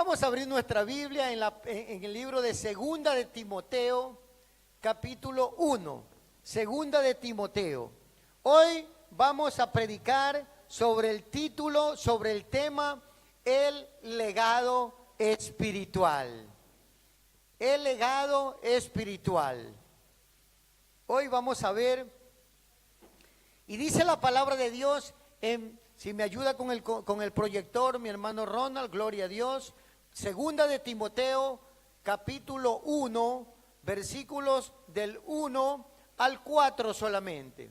Vamos a abrir nuestra Biblia en el libro de Segunda de Timoteo, capítulo 1. Segunda de Timoteo. Hoy vamos a predicar sobre el título, sobre el tema, el legado espiritual. El legado espiritual. Hoy vamos a ver, y dice la palabra de Dios, si me ayuda con el proyector, mi hermano Ronald, gloria a Dios. Segunda de Timoteo, capítulo 1, versículos del 1 al 4 solamente.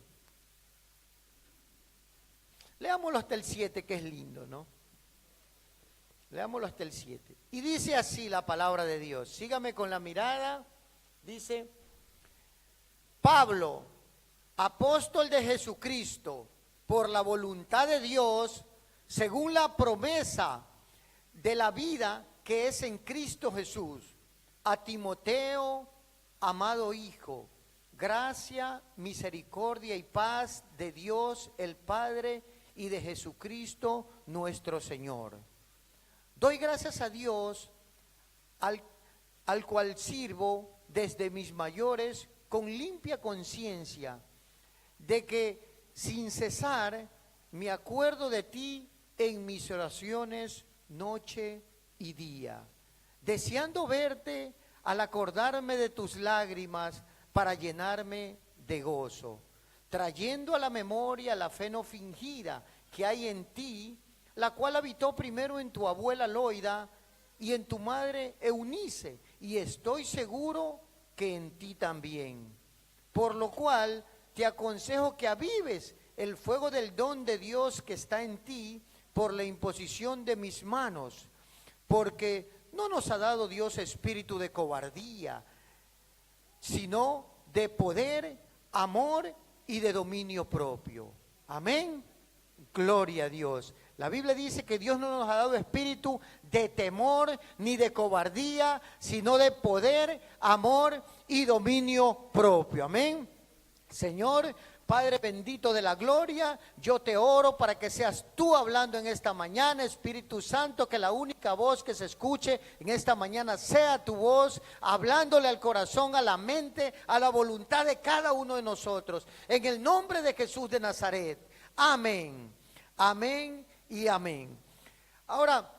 Leámoslo hasta el 7, que es lindo, ¿no? Leámoslo hasta el 7. Y dice así la palabra de Dios. Sígame con la mirada. Dice: Pablo, apóstol de Jesucristo, por la voluntad de Dios, según la promesa de la vida que es en Cristo Jesús, a Timoteo, amado hijo, gracia, misericordia y paz de Dios el Padre y de Jesucristo nuestro Señor. Doy gracias a Dios, al cual sirvo desde mis mayores con limpia conciencia, de que sin cesar me acuerdo de ti en mis oraciones noche y día, deseando verte al acordarme de tus lágrimas para llenarme de gozo, trayendo a la memoria la fe no fingida que hay en ti, la cual habitó primero en tu abuela Loida y en tu madre Eunice, y estoy seguro que en ti también. Por lo cual te aconsejo que avives el fuego del don de Dios que está en ti por la imposición de mis manos, porque no nos ha dado Dios espíritu de cobardía, sino de poder, amor y de dominio propio. Amén. Gloria a Dios. La Biblia dice que Dios no nos ha dado espíritu de temor ni de cobardía, sino de poder, amor y dominio propio. Amén. Señor, Padre bendito de la gloria, yo te oro para que seas tú hablando en esta mañana, Espíritu Santo, que la única voz que se escuche en esta mañana sea tu voz, hablándole al corazón, a la mente, a la voluntad de cada uno de nosotros. En el nombre de Jesús de Nazaret. Amén. Amén y amén. Ahora,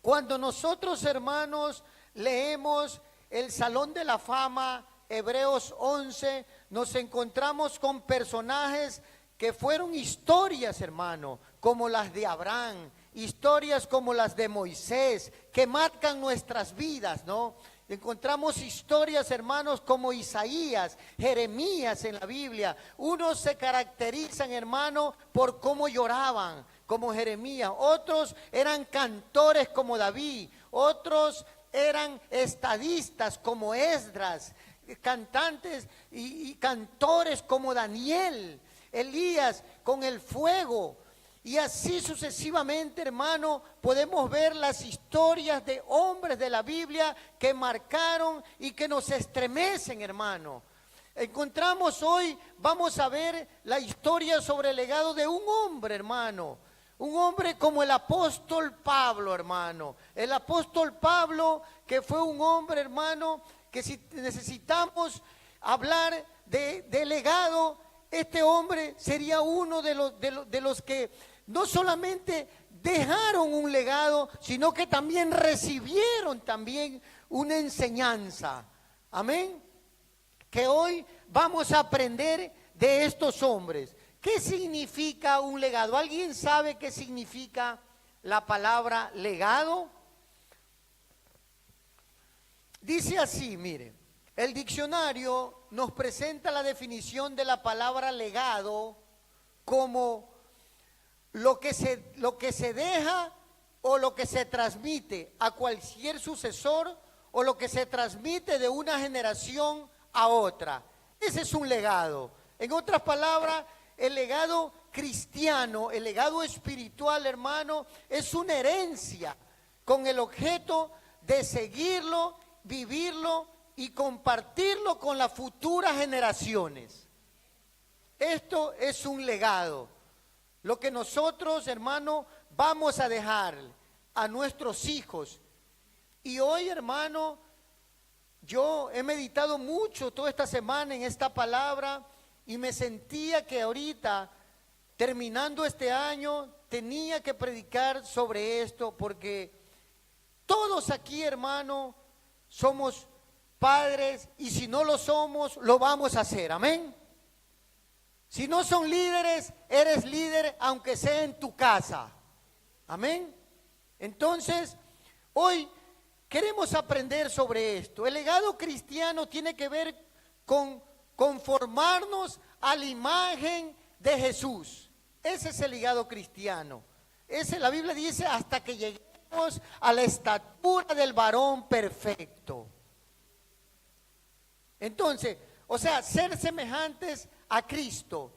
cuando nosotros, hermanos, leemos el Salón de la Fama, Hebreos 11, nos encontramos con personajes que fueron historias, hermano, como las de Abraham, historias como las de Moisés, que marcan nuestras vidas, ¿no? Encontramos historias, hermanos, como Isaías, Jeremías en la Biblia. Unos se caracterizan, hermano, por cómo lloraban, como Jeremías. Otros eran cantores como David. Otros eran estadistas como Esdras. Cantantes y cantores como Daniel, Elías con el fuego, y así sucesivamente, hermano, podemos ver las historias de hombres de la Biblia que marcaron y que nos estremecen, hermano. Encontramos hoy, vamos a ver la historia sobre el legado de un hombre, hermano. Un hombre como el apóstol Pablo, hermano. El apóstol Pablo, que fue un hombre, hermano, que si necesitamos hablar de legado, este hombre sería uno de los que no solamente dejaron un legado, sino que también recibieron también una enseñanza. Amén. Que hoy vamos a aprender de estos hombres. ¿Qué significa un legado? ¿Alguien sabe qué significa la palabra legado? Dice así, mire, el diccionario nos presenta la definición de la palabra legado como lo que se deja o lo que se transmite a cualquier sucesor o lo que se transmite de una generación a otra. Ese es un legado. En otras palabras, el legado cristiano, el legado espiritual, hermano, es una herencia con el objeto de seguirlo, vivirlo y compartirlo con las futuras generaciones. Esto es un legado. Lo que nosotros, hermano, vamos a dejar a nuestros hijos Y hoy, hermano, yo he meditado mucho toda esta semana en esta palabra y me sentía que ahorita, terminando este año, tenía que predicar sobre esto porque todos aquí, hermano, somos padres y si no lo somos, lo vamos a hacer. Amén. Si no son líderes, eres líder aunque sea en tu casa. Amén. Entonces, hoy queremos aprender sobre esto. El legado cristiano tiene que ver con conformarnos a la imagen de Jesús. Ese es el legado cristiano. La Biblia dice hasta que lleguemos a la estatura del varón perfecto. Entonces, o sea, ser semejantes a Cristo.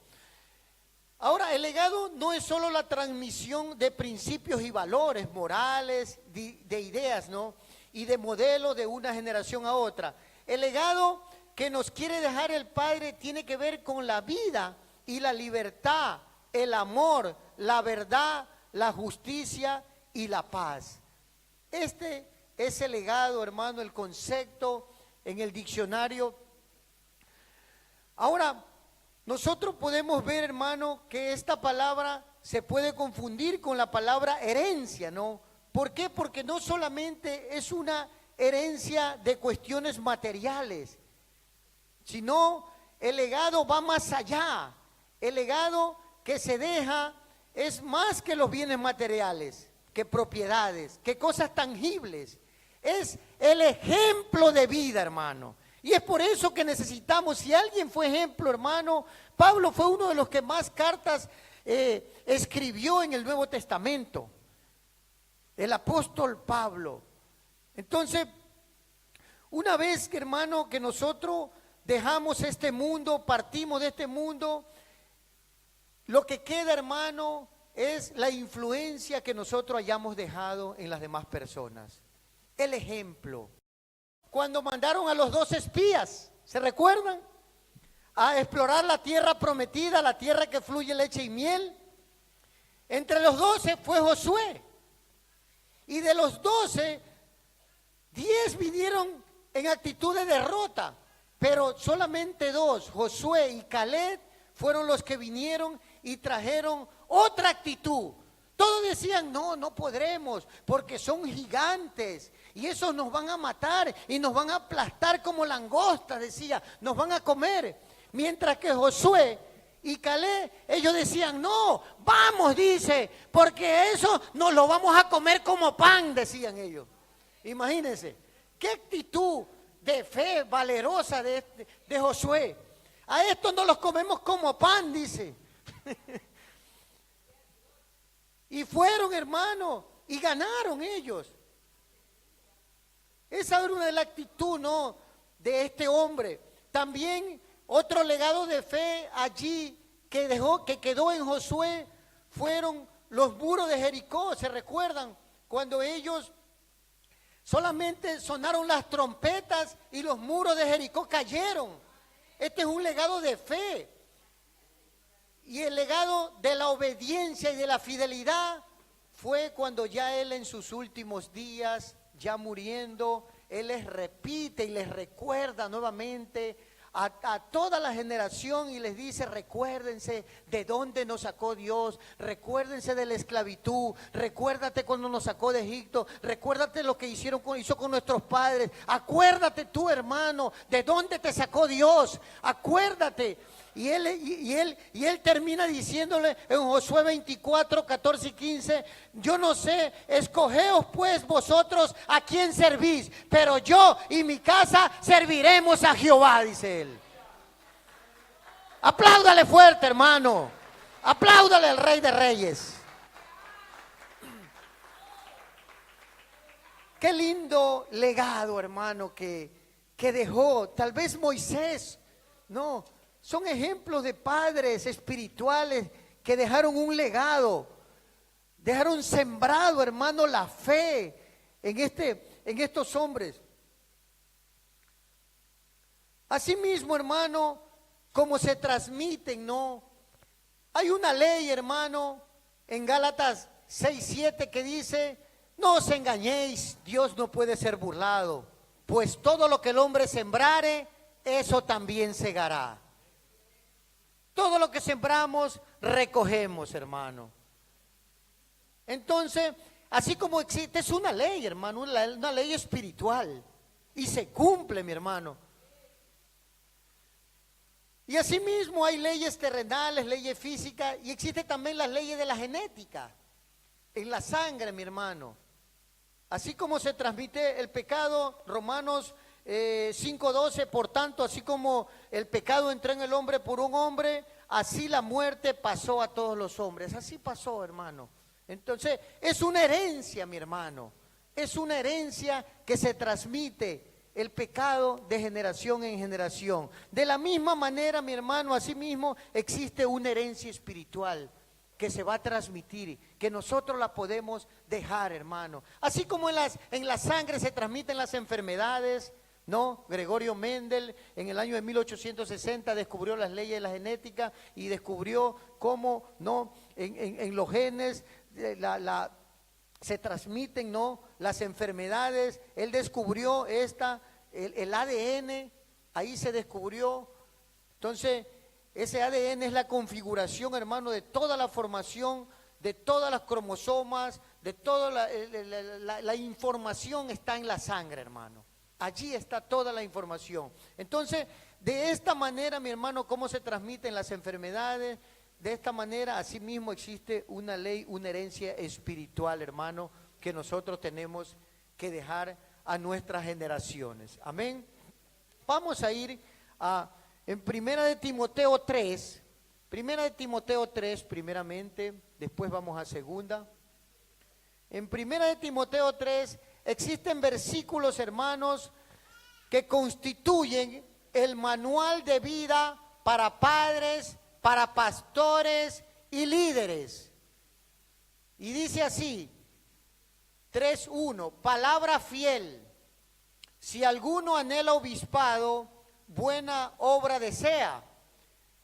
Ahora, el legado no es solo la transmisión de principios y valores morales, de ideas, ¿no? Y de modelos de una generación a otra. El legado que nos quiere dejar el Padre tiene que ver con la vida y la libertad, el amor, la verdad, la justicia y la paz. Este es el legado, hermano, el concepto en el diccionario. Ahora, nosotros podemos ver, hermano, que esta palabra se puede confundir con la palabra herencia, ¿no? ¿Por qué? Porque no solamente es una herencia de cuestiones materiales, sino el legado va más allá. El legado que se deja es más que los bienes materiales, que propiedades, que cosas tangibles. Es el ejemplo de vida, hermano. Y es por eso que necesitamos, si alguien fue ejemplo, hermano, Pablo fue uno de los que más cartas escribió en el Nuevo Testamento. El apóstol Pablo. Entonces, una vez que, hermano, que nosotros dejamos este mundo, partimos de este mundo, lo que queda, hermano, es la influencia que nosotros hayamos dejado en las demás personas. El ejemplo. Cuando mandaron a los 12 espías, ¿se recuerdan? A explorar la tierra prometida, la tierra que fluye leche y miel. Entre los 12 fue Josué. Y de los 12, 10 vinieron en actitud de derrota. Pero solamente 2, Josué y Caleb, fueron los que vinieron y trajeron otra actitud. Todos decían, no, no podremos, porque son gigantes. Y esos nos van a matar y nos van a aplastar como langostas, decía, nos van a comer. Mientras que Josué y Caleb, ellos decían, no, vamos, dice, porque eso nos lo vamos a comer como pan, decían ellos. Imagínense, qué actitud de fe valerosa de Josué. A estos nos los comemos como pan, dice. Y fueron, hermanos, y ganaron ellos. Esa era una de las actitudes, ¿no?, de este hombre. También otro legado de fe allí que quedó en Josué fueron los muros de Jericó. ¿Se recuerdan? Cuando ellos solamente sonaron las trompetas y los muros de Jericó cayeron. Este es un legado de fe. Y el legado de la obediencia y de la fidelidad fue cuando ya él en sus últimos días, ya muriendo, él les repite y les recuerda nuevamente a toda la generación y les dice, recuérdense de dónde nos sacó Dios, recuérdense de la esclavitud, recuérdate cuando nos sacó de Egipto, recuérdate lo que hizo con nuestros padres, acuérdate tú, hermano, de dónde te sacó Dios, acuérdate. Y él termina diciéndole en Josué 24, 14 y 15, yo no sé, escogeos pues vosotros a quién servís, pero yo y mi casa serviremos a Jehová, dice él. Apláudale fuerte, hermano. Apláudale al Rey de Reyes. Qué lindo legado, hermano, que dejó. Tal vez Moisés, no, son ejemplos de padres espirituales que dejaron un legado, dejaron sembrado, hermano, la fe en estos hombres. Asimismo, hermano, como se transmiten, ¿no? Hay una ley, hermano, en Gálatas 6:7 que dice, No os engañéis, Dios no puede ser burlado, pues todo lo que el hombre sembrare, eso también segará. Todo lo que sembramos, recogemos, hermano. Entonces, así como existe, es una ley, hermano, una ley espiritual, y se cumple, mi hermano. Y asimismo hay leyes terrenales, leyes físicas, y existen también las leyes de la genética, en la sangre, mi hermano. Así como se transmite el pecado, Romanos 5:12, por tanto, así como el pecado entró en el hombre por un hombre, así la muerte pasó a todos los hombres. Así pasó, hermano. Entonces, es una herencia, mi hermano. Es una herencia que se transmite el pecado de generación en generación. De la misma manera, mi hermano, asimismo existe una herencia espiritual que se va a transmitir, que nosotros la podemos dejar, hermano. Así como en la sangre se transmiten las enfermedades, ¿no? Gregorio Mendel en el año de 1860 descubrió las leyes de la genética y descubrió cómo, ¿no? En los genes se transmiten, ¿no? Las enfermedades. Él descubrió el ADN, ahí se descubrió. Entonces, ese ADN es la configuración, hermano, de toda la formación, de todas las cromosomas, de toda la información está en la sangre, hermano. Allí está toda la información. Entonces, de esta manera, mi hermano, ¿cómo se transmiten las enfermedades? De esta manera, asimismo, existe una ley, una herencia espiritual, hermano, que nosotros tenemos que dejar a nuestras generaciones. Amén. Vamos a ir en Primera de Timoteo 3, primeramente, después vamos a Segunda. En Primera de Timoteo 3 existen versículos, hermanos, que constituyen el manual de vida para padres, para pastores y líderes. Y dice así, 3:1, palabra fiel. Si alguno anhela obispado, buena obra desea,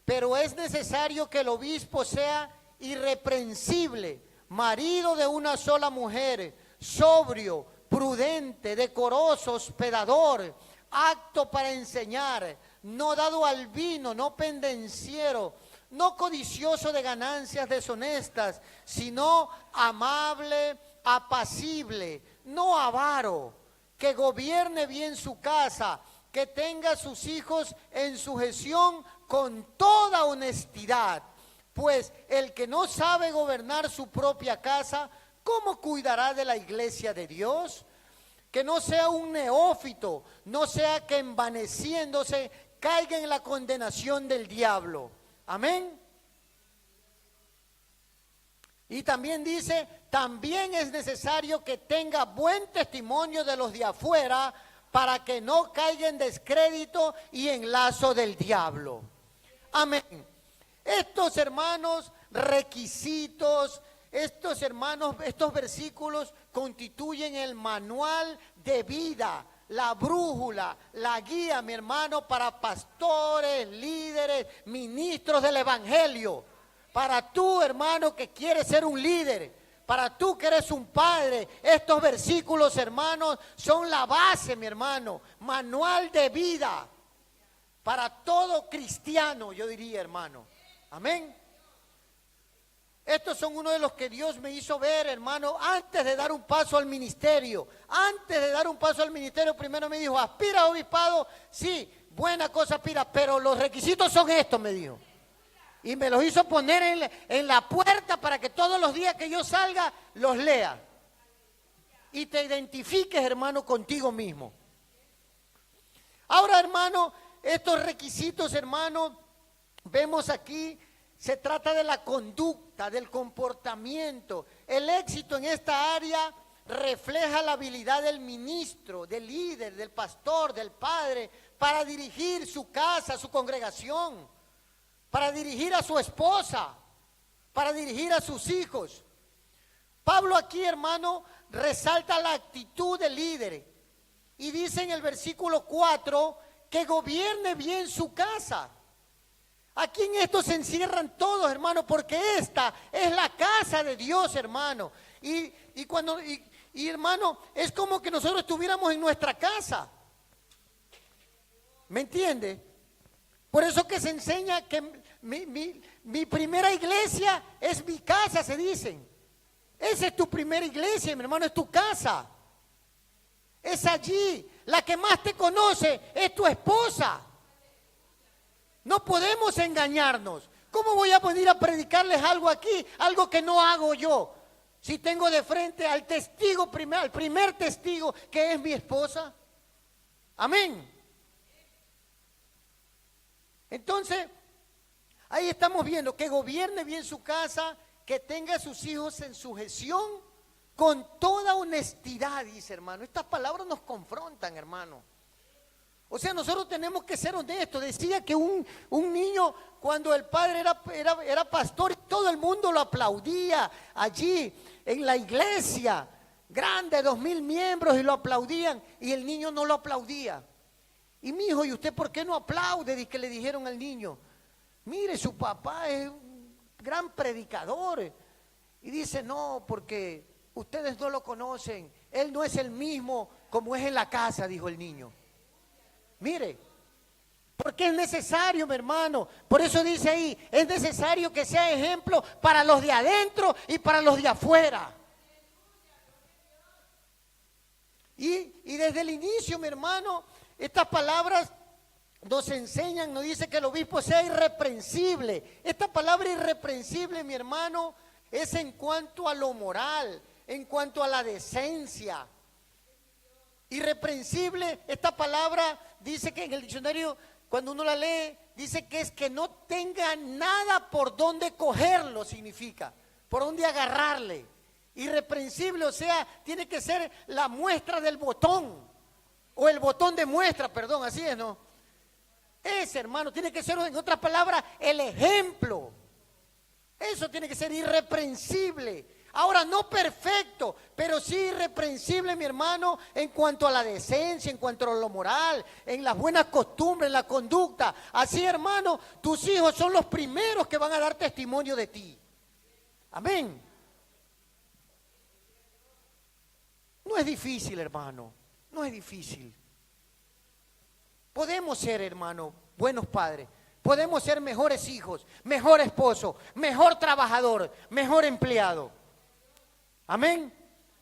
pero es necesario que el obispo sea irreprensible, marido de una sola mujer, sobrio, prudente, decoroso, hospedador, apto para enseñar, no dado al vino, no pendenciero, no codicioso de ganancias deshonestas, sino amable, apacible, no avaro, que gobierne bien su casa, que tenga a sus hijos en sujeción con toda honestidad. Pues el que no sabe gobernar su propia casa, ¿cómo cuidará de la iglesia de Dios? Que no sea un neófito, no sea que envaneciéndose caiga en la condenación del diablo. Amén. Y también dice, también es necesario que tenga buen testimonio de los de afuera, para que no caiga en descrédito y en lazo del diablo. Amén. Estos hermanos requisitos, estos hermanos, estos versículos constituyen el manual de vida, la brújula, la guía, mi hermano, para pastores, líderes, ministros del evangelio. Para tú, hermano, que quieres ser un líder, para tú que eres un padre, estos versículos, hermanos, son la base, mi hermano, manual de vida para todo cristiano, yo diría, hermano. Amén. Estos son uno de los que Dios me hizo ver, hermano, antes de dar un paso al ministerio. Antes de dar un paso al ministerio, primero me dijo, aspira a obispado, sí, buena cosa aspira, pero los requisitos son estos, me dijo. Y me los hizo poner en la puerta para que todos los días que yo salga, los lea. Y te identifiques, hermano, contigo mismo. Ahora, hermano, estos requisitos, hermano, vemos aquí, se trata de la conducta, del comportamiento. El éxito en esta área refleja la habilidad del ministro, del líder, del pastor, del padre, para dirigir su casa, su congregación, para dirigir a su esposa, para dirigir a sus hijos. Pablo aquí, hermano, resalta la actitud del líder y dice en el versículo 4 que gobierne bien su casa. Aquí en esto se encierran todos, hermano, porque esta es la casa de Dios, hermano. Y Y hermano, es como que nosotros estuviéramos en nuestra casa. ¿Me entiende? Por eso que se enseña que mi primera iglesia es mi casa, se dicen. Esa es tu primera iglesia, mi hermano, es tu casa. Es allí. La que más te conoce es tu esposa. No podemos engañarnos. ¿Cómo voy a venir a predicarles algo aquí? Algo que no hago yo. Si tengo de frente al testigo al primer testigo que es mi esposa. Amén. Entonces, ahí estamos viendo que gobierne bien su casa, que tenga a sus hijos en sujeción con toda honestidad, dice hermano. Estas palabras nos confrontan, hermano. O sea, nosotros tenemos que ser honestos. Decía que un niño, cuando el padre era pastor, todo el mundo lo aplaudía allí en la iglesia, grande, 2000 miembros, y lo aplaudían, y el niño no lo aplaudía. Y mi hijo, ¿y usted por qué no aplaude? Y que le dijeron al niño, mire, su papá es un gran predicador. Y dice, no, porque ustedes no lo conocen. Él no es el mismo como es en la casa, dijo el niño. Mire, porque es necesario, mi hermano. Por eso dice ahí, es necesario que sea ejemplo para los de adentro y para los de afuera. Y desde el inicio, mi hermano, estas palabras nos enseñan, nos dice que el obispo sea irreprensible. Esta palabra irreprensible, mi hermano, es en cuanto a lo moral, en cuanto a la decencia. Irreprensible, esta palabra dice que en el diccionario, cuando uno la lee, dice que es que no tenga nada por donde cogerlo, significa, por donde agarrarle. Irreprensible, o sea, tiene que ser la muestra del botón. O el botón de muestra, perdón, así es, ¿no? Ese, hermano, tiene que ser, en otras palabras, el ejemplo. Eso tiene que ser irreprensible. Ahora, no perfecto, pero sí irreprensible, mi hermano, en cuanto a la decencia, en cuanto a lo moral, en las buenas costumbres, en la conducta. Así, hermano, tus hijos son los primeros que van a dar testimonio de ti. Amén. No es difícil, hermano. No es difícil. Podemos ser, hermano, buenos padres. Podemos ser mejores hijos, mejor esposo, mejor trabajador, mejor empleado. Amén.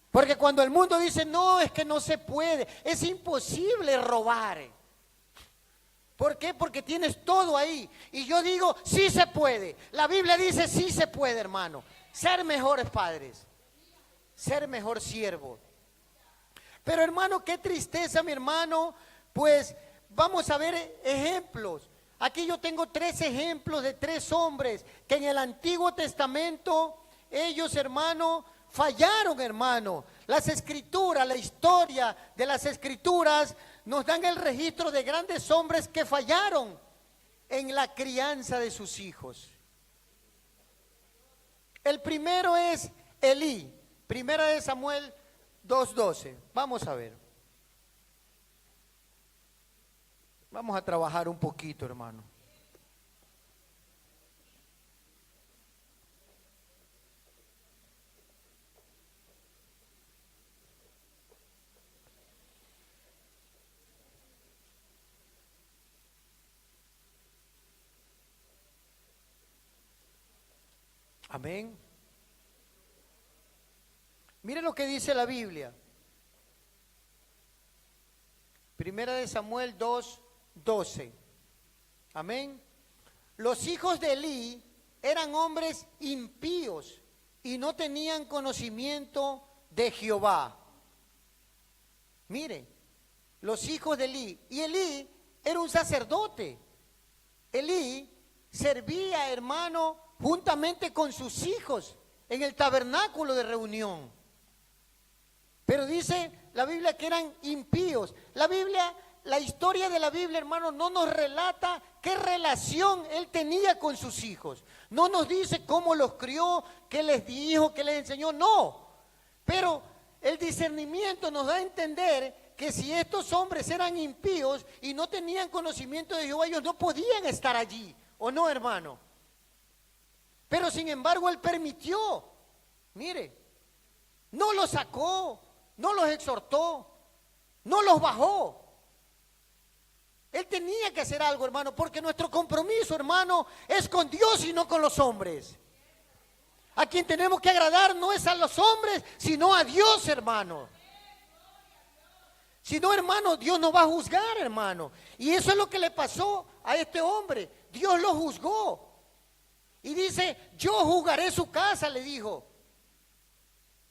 Porque cuando el mundo dice, no, es que no se puede, es imposible robar. ¿Por qué? Porque tienes todo ahí. Y yo digo, sí se puede. La Biblia dice, sí se puede, hermano. Ser mejores padres, ser mejor siervo. Pero hermano, qué tristeza, mi hermano, pues vamos a ver ejemplos. Aquí yo tengo 3 ejemplos de 3 hombres que en el Antiguo Testamento, ellos, hermano, fallaron, hermano. Las escrituras, la historia de las escrituras nos dan el registro de grandes hombres que fallaron en la crianza de sus hijos. El primero es Elí, primera de Samuel 2:12. Vamos a ver. Vamos a trabajar un poquito, hermano. Amén. Mire lo que dice la Biblia. Primera de Samuel 2:12. Amén. Los hijos de Elí eran hombres impíos y no tenían conocimiento de Jehová. Mire, los hijos de Elí. Y Elí era un sacerdote. Elí servía, hermano, juntamente con sus hijos en el tabernáculo de reunión. Pero dice la Biblia que eran impíos. La historia de la Biblia, hermano, no nos relata qué relación él tenía con sus hijos. No nos dice cómo los crió, qué les dijo, qué les enseñó, no. Pero el discernimiento nos da a entender que si estos hombres eran impíos y no tenían conocimiento de Jehová, ellos no podían estar allí, ¿o no, hermano? Pero sin embargo él permitió, mire, no lo sacó, no los exhortó, no los bajó. Él tenía que hacer algo, hermano, porque nuestro compromiso, hermano, es con Dios y no con los hombres. A quien tenemos que agradar no es a los hombres, sino a Dios, hermano. Si no, hermano, Dios nos va a juzgar, hermano. Y eso es lo que le pasó a este hombre. Dios lo juzgó. Y dice, yo juzgaré su casa, le dijo.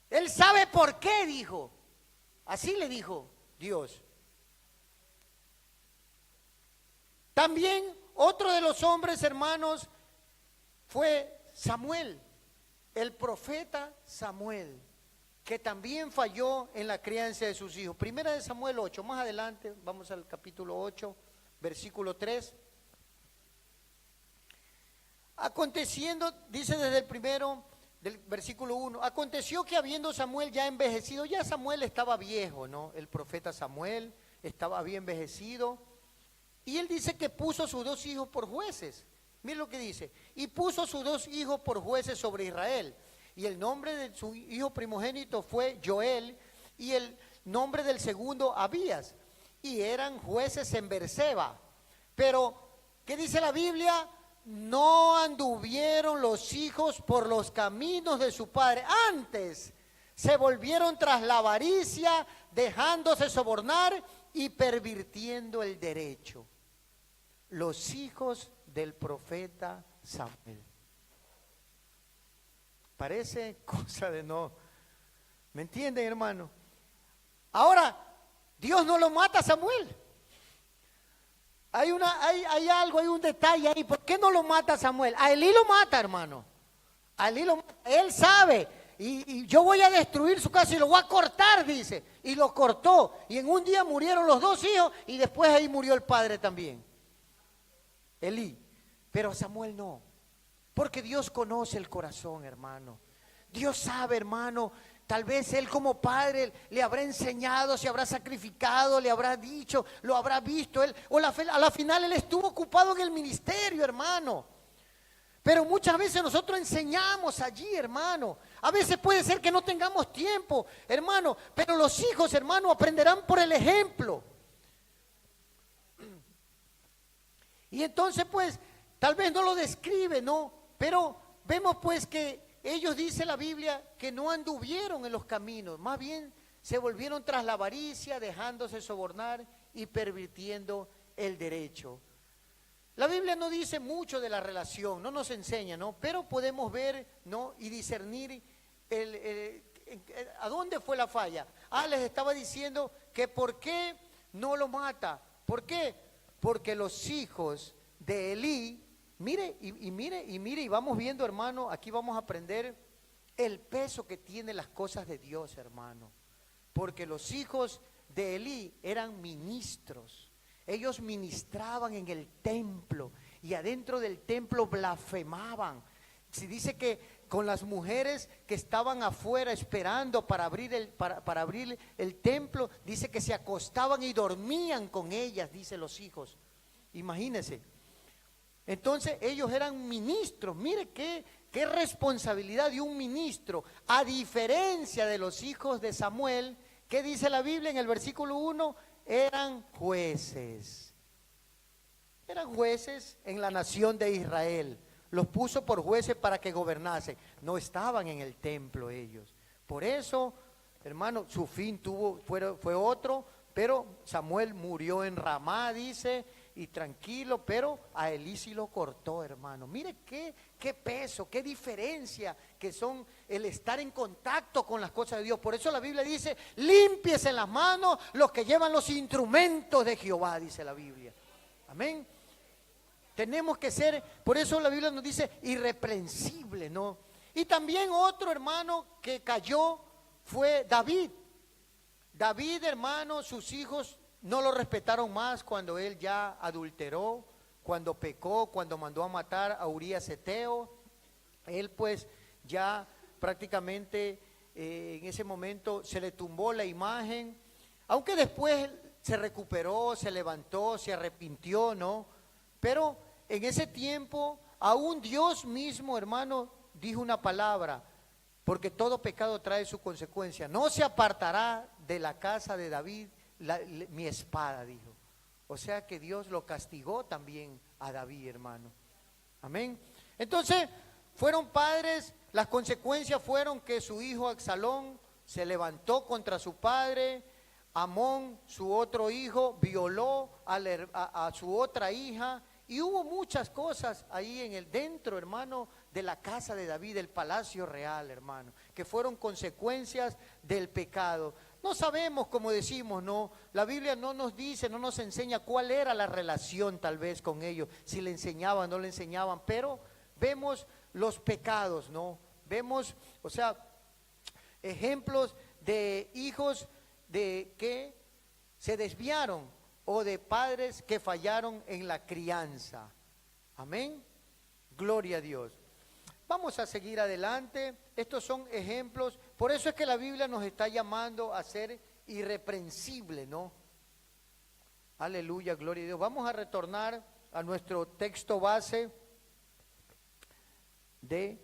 Él sabe por qué, dijo. Así le dijo Dios. También otro de los hombres, hermanos, fue Samuel, el profeta Samuel, que también falló en la crianza de sus hijos. Primera de Samuel 8, más adelante, vamos al capítulo 8, versículo 3. Aconteciendo, dice desde el primero del versículo 1, aconteció que habiendo Samuel ya envejecido, ya Samuel estaba viejo, ¿no? El profeta Samuel estaba bien envejecido. Y él dice que puso a sus dos hijos por jueces. Mire lo que dice. Y puso a sus dos hijos por jueces sobre Israel. Y el nombre de su hijo primogénito fue Joel. Y el nombre del segundo Abías. Y eran jueces en Berseba. Pero, ¿qué dice la Biblia? No anduvieron los hijos por los caminos de su padre. Antes se volvieron tras la avaricia, dejándose sobornar y pervirtiendo el derecho. Los hijos del profeta Samuel. Parece cosa de no. ¿Me entienden, hermano? Ahora, Dios no lo mata a Samuel. Hay algo, hay un detalle ahí. ¿Por qué no lo mata a Samuel? A Elí lo mata, hermano. A Elí lo mata. Él sabe. Y yo voy a destruir su casa y lo voy a cortar, dice. Y lo cortó. Y en un día murieron los dos hijos y después ahí murió el padre también. Elí. Pero Samuel no. Porque Dios conoce el corazón, hermano. Dios sabe, hermano. Tal vez él como padre le habrá enseñado, se habrá sacrificado, le habrá dicho, lo habrá visto. Él, o a la final él estuvo ocupado en el ministerio, hermano. Pero muchas veces nosotros enseñamos allí, hermano. A veces puede ser que no tengamos tiempo, hermano. Pero los hijos, hermano, aprenderán por el ejemplo. Y entonces, pues, tal vez no lo describe, ¿no? Pero vemos, pues, que ellos, dice la Biblia, que no anduvieron en los caminos. Más bien, se volvieron tras la avaricia, dejándose sobornar y pervirtiendo el derecho. La Biblia no dice mucho de la relación, no nos enseña, ¿no? Pero podemos ver, ¿no? Y discernir a dónde fue la falla. Les estaba diciendo que por qué no lo mata. ¿Por qué? Porque los hijos de Elí, mire, y vamos viendo, hermano, aquí vamos a aprender el peso que tienen las cosas de Dios, hermano. Porque los hijos de Elí eran ministros. Ellos ministraban en el templo y adentro del templo blasfemaban. Se dice que con las mujeres que estaban afuera esperando para abrir el templo, dice que se acostaban y dormían con ellas, dice los hijos. Imagínense. Entonces ellos eran ministros. Mire qué responsabilidad de un ministro. A diferencia de los hijos de Samuel, ¿qué dice la Biblia en el versículo 1? Eran jueces. Eran jueces en la nación de Israel. Los puso por jueces para que gobernasen. No estaban en el templo ellos. Por eso, hermano, su fin fue otro. Pero Samuel murió en Ramá, dice, y tranquilo, pero a Elí sí lo cortó, hermano. Mire qué peso, qué diferencia que son el estar en contacto con las cosas de Dios. Por eso la Biblia dice, límpiese las manos los que llevan los instrumentos de Jehová, dice la Biblia. Amén. Tenemos que ser, por eso la Biblia nos dice irreprensible, ¿no? Y también otro hermano que cayó fue David. David, hermano, sus hijos no lo respetaron más cuando él ya adulteró, cuando pecó, cuando mandó a matar a Urías Eteo. Él pues ya prácticamente en ese momento se le tumbó la imagen, aunque después se recuperó, se levantó, se arrepintió, ¿no? Pero en ese tiempo aún Dios mismo, hermano, dijo una palabra, porque todo pecado trae su consecuencia. No se apartará de la casa de David mi espada, dijo. O sea que Dios lo castigó también a David, hermano. Amén. Entonces, fueron padres, las consecuencias fueron que su hijo Absalón se levantó contra su padre. Amón, su otro hijo, violó a su otra hija. Y hubo muchas cosas ahí dentro, hermano, de la casa de David, del palacio real, hermano, que fueron consecuencias del pecado. No sabemos, como decimos, no, la Biblia no nos dice, no nos enseña cuál era la relación tal vez con ellos, si le enseñaban, no le enseñaban, pero vemos los pecados, ¿no? Vemos, o sea, ejemplos de hijos de que se desviaron o de padres que fallaron en la crianza. Amén. Gloria a Dios. Vamos a seguir adelante. Estos son ejemplos. Por eso es que la Biblia nos está llamando a ser irreprensible, ¿no? Aleluya, gloria a Dios. Vamos a retornar a nuestro texto base de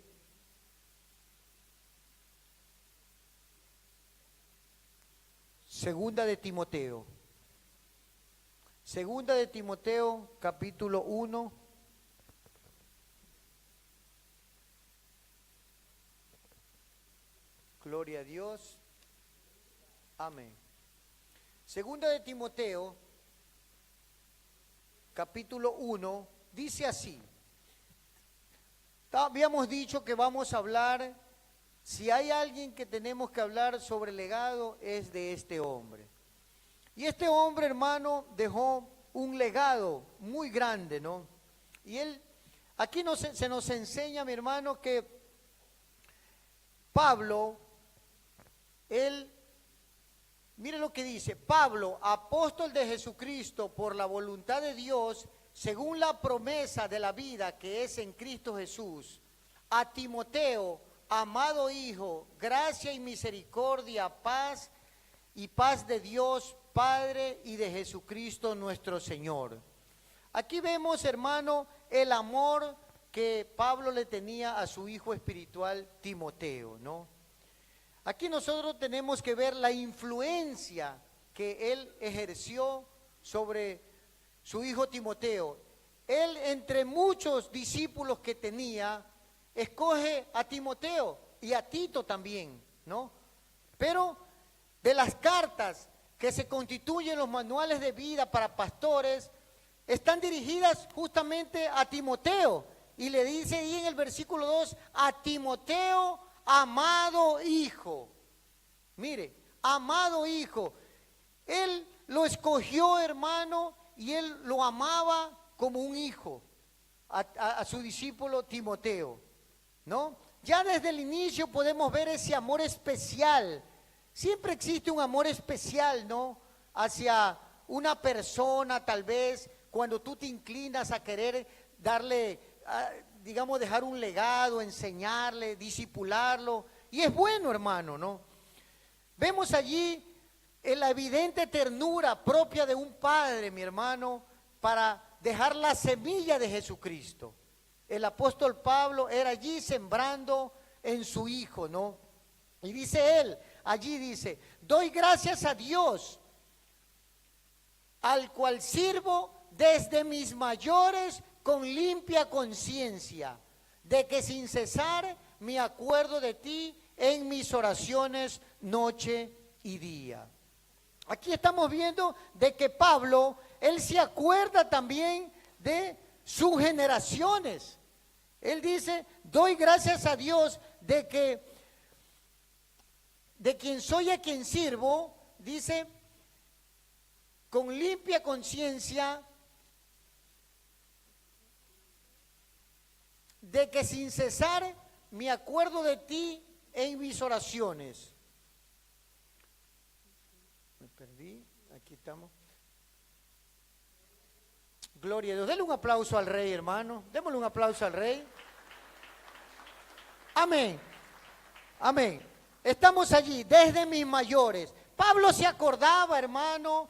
Segunda de Timoteo. Segunda de Timoteo, capítulo 1. Gloria a Dios. Amén. Segunda de Timoteo, capítulo 1, dice así. Habíamos dicho que vamos a hablar, si hay alguien que tenemos que hablar sobre el legado, es de este hombre. Y este hombre, hermano, dejó un legado muy grande, ¿no? Y aquí se nos enseña, mi hermano, que Pablo, mire lo que dice: Pablo, apóstol de Jesucristo por la voluntad de Dios, según la promesa de la vida que es en Cristo Jesús, a Timoteo, amado hijo, gracia y misericordia, paz y paz de Dios Padre y de Jesucristo nuestro Señor. Aquí vemos, hermano, el amor que Pablo le tenía a su hijo espiritual Timoteo, ¿no? Aquí nosotros tenemos que ver la influencia que él ejerció sobre su hijo Timoteo. Él, entre muchos discípulos que tenía, escoge a Timoteo y a Tito también, ¿no? Pero de las cartas que se constituyen los manuales de vida para pastores, están dirigidas justamente a Timoteo. Y le dice ahí en el versículo 2, a Timoteo, amado hijo. Mire, amado hijo. Él lo escogió, hermano, y él lo amaba como un hijo a su discípulo Timoteo, ¿no? Ya desde el inicio podemos ver ese amor especial. Siempre existe un amor especial, ¿no? Hacia una persona, tal vez, cuando tú te inclinas a querer darle, digamos, dejar un legado, enseñarle, discipularlo. Y es bueno, hermano, ¿no? Vemos allí la evidente ternura propia de un padre, mi hermano, para dejar la semilla de Jesucristo. El apóstol Pablo era allí sembrando en su hijo, ¿no? Y dice él, allí dice, doy gracias a Dios, al cual sirvo desde mis mayores con limpia conciencia, de que sin cesar me acuerdo de ti en mis oraciones noche y día. Aquí estamos viendo de que Pablo, él se acuerda también de sus generaciones. Él dice, doy gracias a Dios de quien soy, a quien sirvo, dice, con limpia conciencia, de que sin cesar me acuerdo de ti en mis oraciones. Me perdí, aquí estamos. Gloria a Dios. Denle un aplauso al Rey, hermano. Démosle un aplauso al Rey. Amén. Amén. Estamos allí desde mis mayores. Pablo se acordaba, hermano,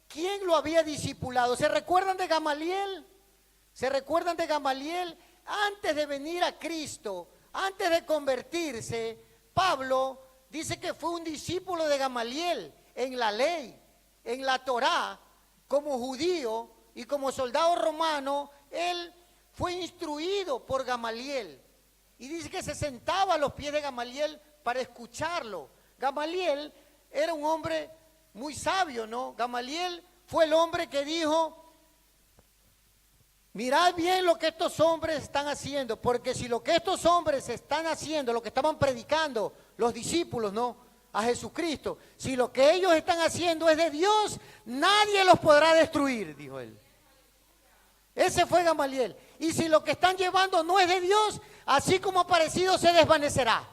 ¿quién lo había discipulado? ¿Se recuerdan de Gamaliel? ¿Se recuerdan de Gamaliel? Antes de venir a Cristo, antes de convertirse, Pablo dice que fue un discípulo de Gamaliel en la ley, en la Torá, como judío y como soldado romano. Él fue instruido por Gamaliel y dice que se sentaba a los pies de Gamaliel para escucharlo. Gamaliel era un hombre muy sabio, ¿no? Gamaliel fue el hombre que dijo: mirad bien lo que estos hombres están haciendo, porque si lo que estos hombres están haciendo, lo que estaban predicando los discípulos, ¿no?, a Jesucristo, si lo que ellos están haciendo es de Dios, nadie los podrá destruir, dijo él. Ese fue Gamaliel. Y si lo que están llevando no es de Dios, así como ha aparecido, se desvanecerá.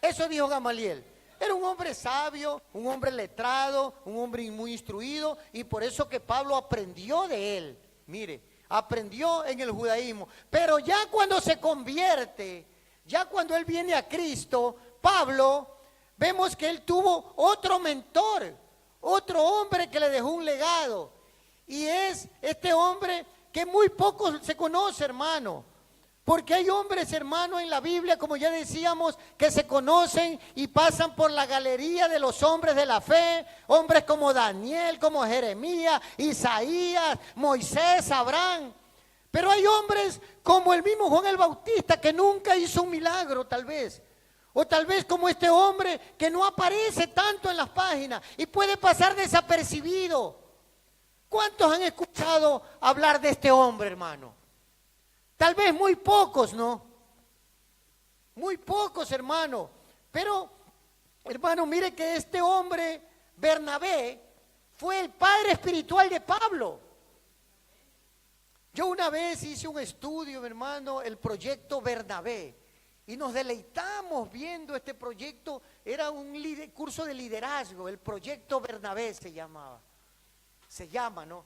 Eso dijo Gamaliel. Era un hombre sabio, un hombre letrado, un hombre muy instruido, y por eso que Pablo aprendió de él. Mire, aprendió en el judaísmo. Pero ya cuando se convierte, ya cuando él viene a Cristo, Pablo, vemos que él tuvo otro mentor, otro hombre que le dejó un legado. Y es este hombre que muy poco se conoce, hermano. Porque hay hombres, hermano, en la Biblia, como ya decíamos, que se conocen y pasan por la galería de los hombres de la fe. Hombres como Daniel, como Jeremías, Isaías, Moisés, Abraham. Pero hay hombres como el mismo Juan el Bautista, que nunca hizo un milagro, tal vez. O tal vez como este hombre que no aparece tanto en las páginas y puede pasar desapercibido. ¿Cuántos han escuchado hablar de este hombre, hermano? Tal vez muy pocos, ¿no? Muy pocos, hermano. Pero, hermano, mire que este hombre, Bernabé, fue el padre espiritual de Pablo. Yo una vez hice un estudio, hermano, el proyecto Bernabé. Y nos deleitamos viendo este proyecto. Era un curso de liderazgo, el proyecto Bernabé se llama, ¿no?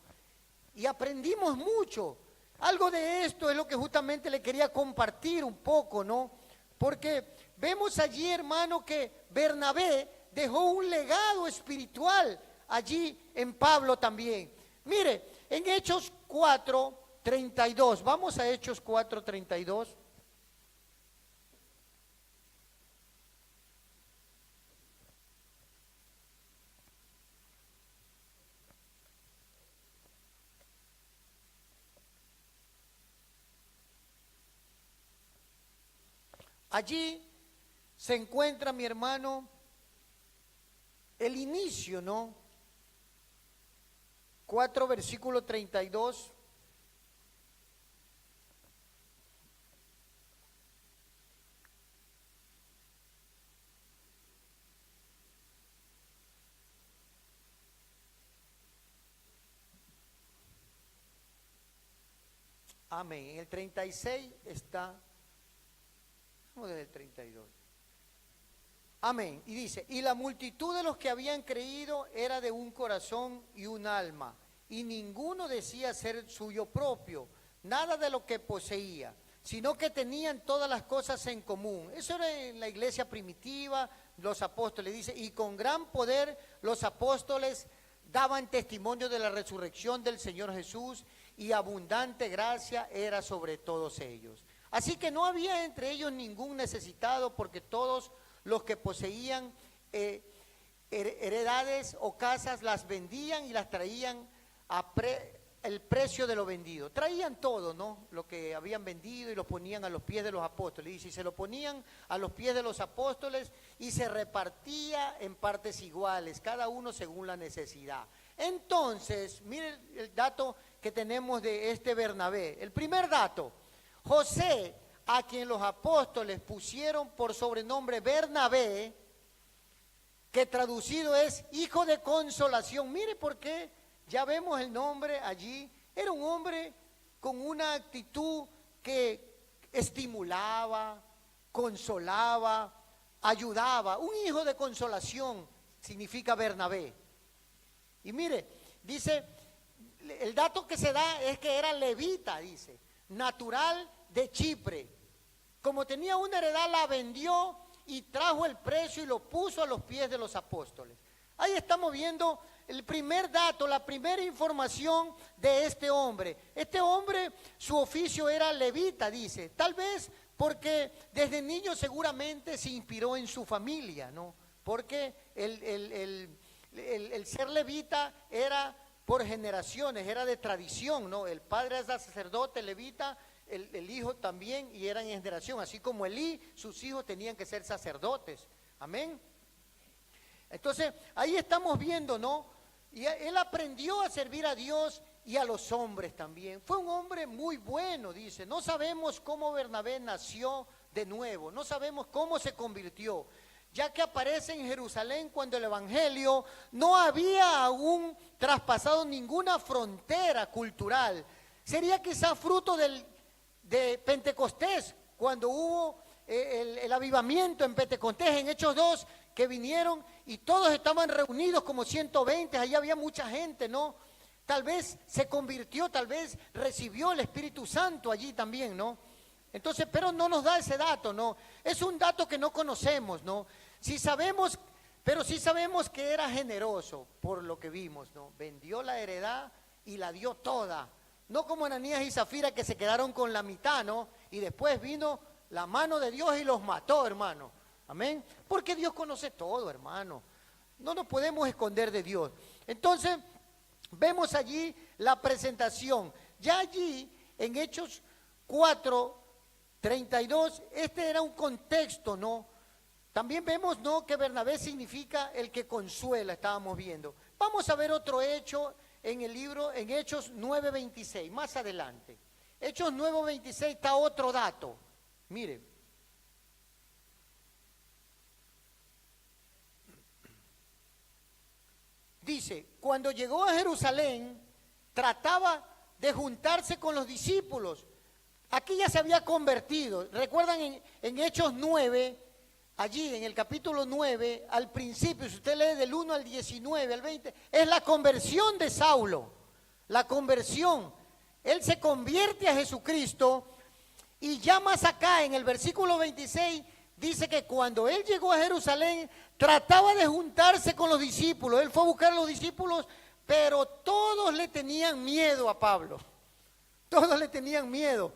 Y aprendimos mucho. Algo de esto es lo que justamente le quería compartir un poco, ¿no? Porque vemos allí, hermano, que Bernabé dejó un legado espiritual allí en Pablo también. Mire, en Hechos 4:32, vamos a Hechos 4:32. Allí se encuentra, mi hermano, el inicio, ¿no? 4, versículo 32. Amén. En el 36 está. Vamos desde el 32. Amén. Y dice: y la multitud de los que habían creído era de un corazón y un alma, y ninguno decía ser suyo propio nada de lo que poseía, sino que tenían todas las cosas en común. Eso era en la iglesia primitiva, los apóstoles. Dice: y con gran poder los apóstoles daban testimonio de la resurrección del Señor Jesús, y abundante gracia era sobre todos ellos. Así que no había entre ellos ningún necesitado, porque todos los que poseían heredades o casas las vendían y las traían el precio de lo vendido. Traían todo, ¿no? Lo que habían vendido y lo ponían a los pies de los apóstoles. Y se lo ponían a los pies de los apóstoles y se repartía en partes iguales, cada uno según la necesidad. Entonces, miren el dato que tenemos de este Bernabé. El primer dato: José, a quien los apóstoles pusieron por sobrenombre Bernabé, que traducido es hijo de consolación. Mire por qué, ya vemos el nombre allí. Era un hombre con una actitud que estimulaba, consolaba, ayudaba. Un hijo de consolación significa Bernabé. Y mire, dice, el dato que se da es que era levita, dice, natural de Chipre. Como tenía una heredad, la vendió y trajo el precio y lo puso a los pies de los apóstoles. Ahí estamos viendo el primer dato, la primera información de este hombre. Este hombre, su oficio era levita, dice. Tal vez Porque desde niño seguramente se inspiró en su familia, ¿no? Porque el ser levita era por generaciones, era de tradición, ¿no? El padre era sacerdote levita, el hijo también, y eran en generación, así como Elí, sus hijos tenían que ser sacerdotes. Amén. Entonces, ahí estamos viendo, ¿no? Y él aprendió a servir a Dios y a los hombres también. Fue un hombre muy bueno, dice. No sabemos cómo Bernabé nació de nuevo, no sabemos cómo se convirtió, ya que aparece en Jerusalén cuando el evangelio no había aún traspasado ninguna frontera cultural. Sería quizás fruto de Pentecostés, cuando hubo el avivamiento en Pentecostés, en Hechos 2, que vinieron y todos estaban reunidos como 120, allá había mucha gente, ¿no? Tal vez se convirtió, tal vez recibió el Espíritu Santo allí también, ¿no? Entonces, pero no nos da ese dato, ¿no? Es un dato que no conocemos, ¿no? Sí sabemos, pero sí sabemos que era generoso por lo que vimos, ¿no? Vendió la heredad y la dio toda. No como Ananías y Zafira, que se quedaron con la mitad, ¿no? Y después vino la mano de Dios y los mató, hermano. Amén. Porque Dios conoce todo, hermano. No nos podemos esconder de Dios. Entonces, vemos allí la presentación. Ya allí, en Hechos 4:32, este era un contexto, ¿no? También vemos, ¿no?, que Bernabé significa el que consuela, estábamos viendo. Vamos a ver otro hecho en el libro, en Hechos 9:26, más adelante. Hechos 9:26 está otro dato. Miren. Dice, cuando llegó a Jerusalén, trataba de juntarse con los discípulos. Aquí ya se había convertido. Recuerdan en Hechos 9, allí en el capítulo 9, al principio, si usted lee del 1 al 19, al 20, es la conversión de Saulo. La conversión. Él se convierte a Jesucristo y ya más acá en el versículo 26 dice que cuando él llegó a Jerusalén trataba de juntarse con los discípulos. Él fue a buscar a los discípulos, pero todos le tenían miedo a Pablo. Todos le tenían miedo,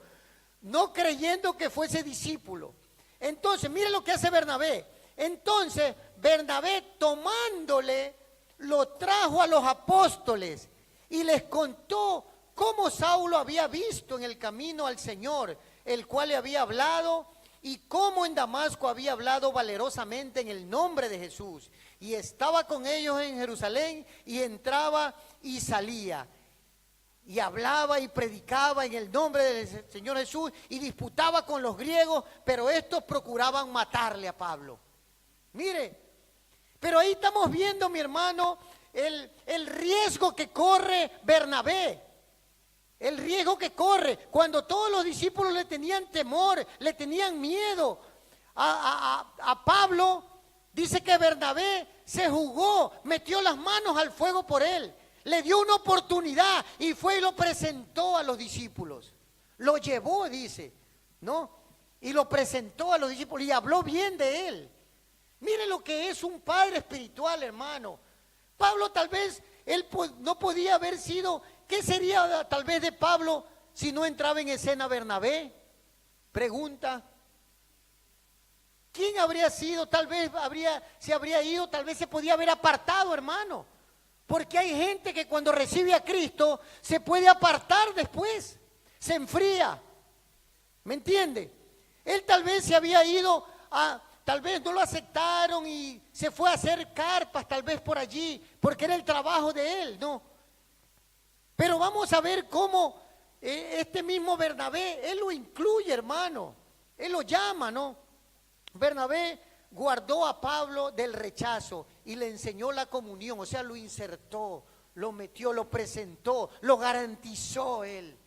no creyendo que fuese discípulo. Entonces, mire lo que hace Bernabé. Entonces, Bernabé tomándole, lo trajo a los apóstoles y les contó cómo Saulo había visto en el camino al Señor, el cual le había hablado, y cómo en Damasco había hablado valerosamente en el nombre de Jesús. Y estaba con ellos en Jerusalén y entraba y salía. Y hablaba y predicaba en el nombre del Señor Jesús y disputaba con los griegos, pero estos procuraban matarle a Pablo. Mire, pero ahí estamos viendo, mi hermano, el riesgo que corre Bernabé. El riesgo que corre cuando todos los discípulos le tenían temor, le tenían miedo a Pablo. Dice que Bernabé se jugó, metió las manos al fuego por él, le dio una oportunidad y fue y lo presentó a los discípulos. Lo llevó, dice, ¿no? Y lo presentó a los discípulos y habló bien de él. Mire lo que es un padre espiritual, hermano. Pablo tal vez, él no podía haber sido. ¿Qué sería tal vez de Pablo si no entraba en escena Bernabé? Pregunta. ¿Quién habría sido? Tal vez se habría ido, tal vez se podía haber apartado, hermano. Porque hay gente que cuando recibe a Cristo se puede apartar después, se enfría. ¿Me entiende? Él tal vez se había ido tal vez no lo aceptaron y se fue a hacer carpas tal vez por allí, porque era el trabajo de él, ¿no? Pero vamos a ver cómo este mismo Bernabé, él lo incluye, hermano. Él lo llama, ¿no? Bernabé guardó a Pablo del rechazo y le enseñó la comunión, o sea, lo insertó, lo metió, lo presentó, lo garantizó él.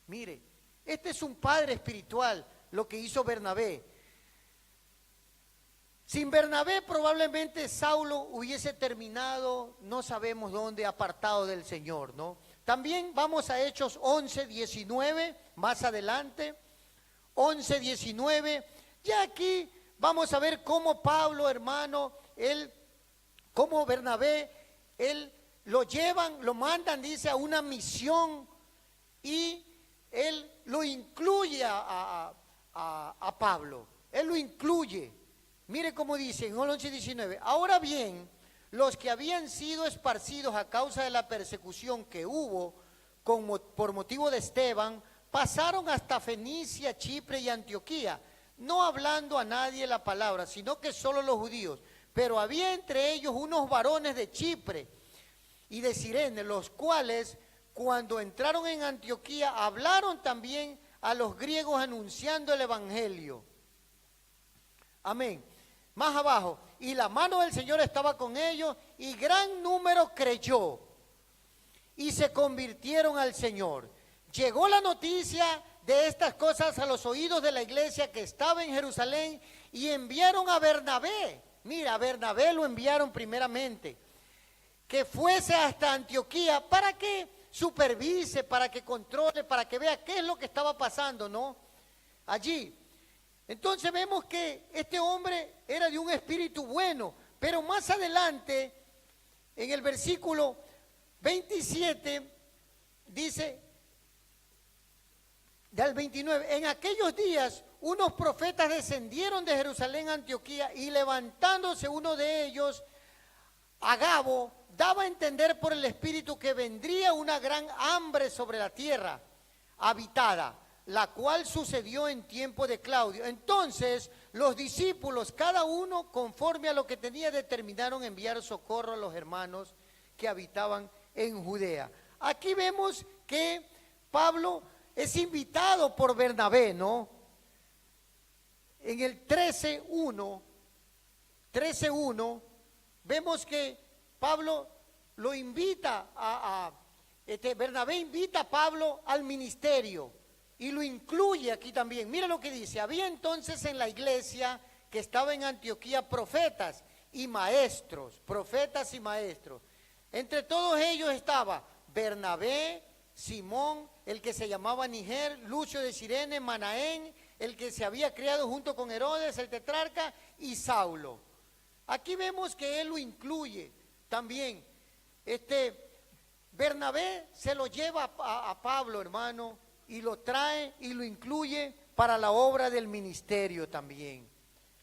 Mire, este es un padre espiritual, lo que hizo Bernabé. Sin Bernabé probablemente Saulo hubiese terminado, no sabemos dónde, apartado del Señor, ¿no? También vamos a Hechos 11:19, más adelante, 11:19. Ya aquí vamos a ver cómo Pablo, hermano, cómo Bernabé, él lo llevan, lo mandan, dice, a una misión y él lo incluye a a Pablo. Él lo incluye. Mire cómo dice en 11:19. Ahora bien, los que habían sido esparcidos a causa de la persecución que hubo por motivo de Esteban, pasaron hasta Fenicia, Chipre y Antioquía, no hablando a nadie la palabra, sino que solo los judíos. Pero había entre ellos unos varones de Chipre y de Cirene, los cuales, cuando entraron en Antioquía, hablaron también a los griegos anunciando el evangelio. Amén. Más abajo, y la mano del Señor estaba con ellos, y gran número creyó, y se convirtieron al Señor. Llegó la noticia de estas cosas a los oídos de la iglesia que estaba en Jerusalén, y enviaron a Bernabé. Mira, a Bernabé lo enviaron primeramente, que fuese hasta Antioquía para que supervise, para que controle, para que vea qué es lo que estaba pasando, ¿no? Allí. Entonces vemos que este hombre era de un espíritu bueno, pero más adelante, en el versículo 27, dice, del 29, en aquellos días unos profetas descendieron de Jerusalén a Antioquía, y levantándose uno de ellos, Agabo, daba a entender por el Espíritu que vendría una gran hambre sobre la tierra habitada, la cual sucedió en tiempo de Claudio. Entonces los discípulos, cada uno conforme a lo que tenía, determinaron enviar socorro a los hermanos que habitaban en Judea. Aquí vemos que Pablo es invitado por Bernabé, ¿no? En el 13:1, vemos que Pablo lo invita Bernabé invita a Pablo al ministerio y lo incluye aquí también. Mira lo que dice: había entonces en la iglesia que estaba en Antioquía profetas y maestros. Entre todos ellos estaba Bernabé, Simón, el que se llamaba Niger, Lucio de Cirene, Manaén, el que se había criado junto con Herodes, el tetrarca, y Saulo. Aquí vemos que él lo incluye también. Bernabé se lo lleva a Pablo, hermano, y lo trae y lo incluye para la obra del ministerio también.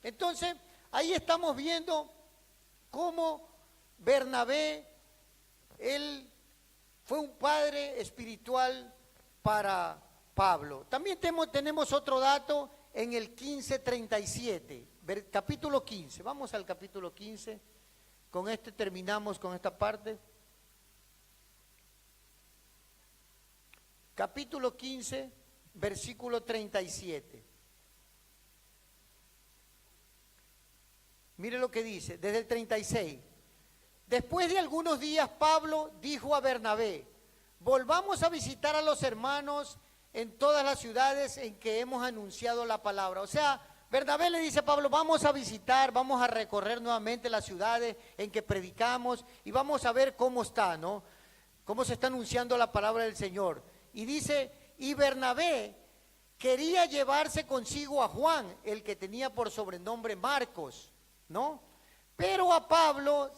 Entonces, ahí estamos viendo cómo Bernabé, él fue un padre espiritual para Pablo. También tenemos otro dato en el 15:37, capítulo 15. Vamos al capítulo 15. Con este terminamos con esta parte. Capítulo 15, versículo 37. Mire lo que dice, desde el 36. Después de algunos días, Pablo dijo a Bernabé: volvamos a visitar a los hermanos en todas las ciudades en que hemos anunciado la palabra. O sea, Bernabé le dice a Pablo: vamos a visitar, vamos a recorrer nuevamente las ciudades en que predicamos y vamos a ver cómo está, ¿no? Cómo se está anunciando la palabra del Señor. Y dice, y Bernabé quería llevarse consigo a Juan, el que tenía por sobrenombre Marcos, ¿no? Pero a Pablo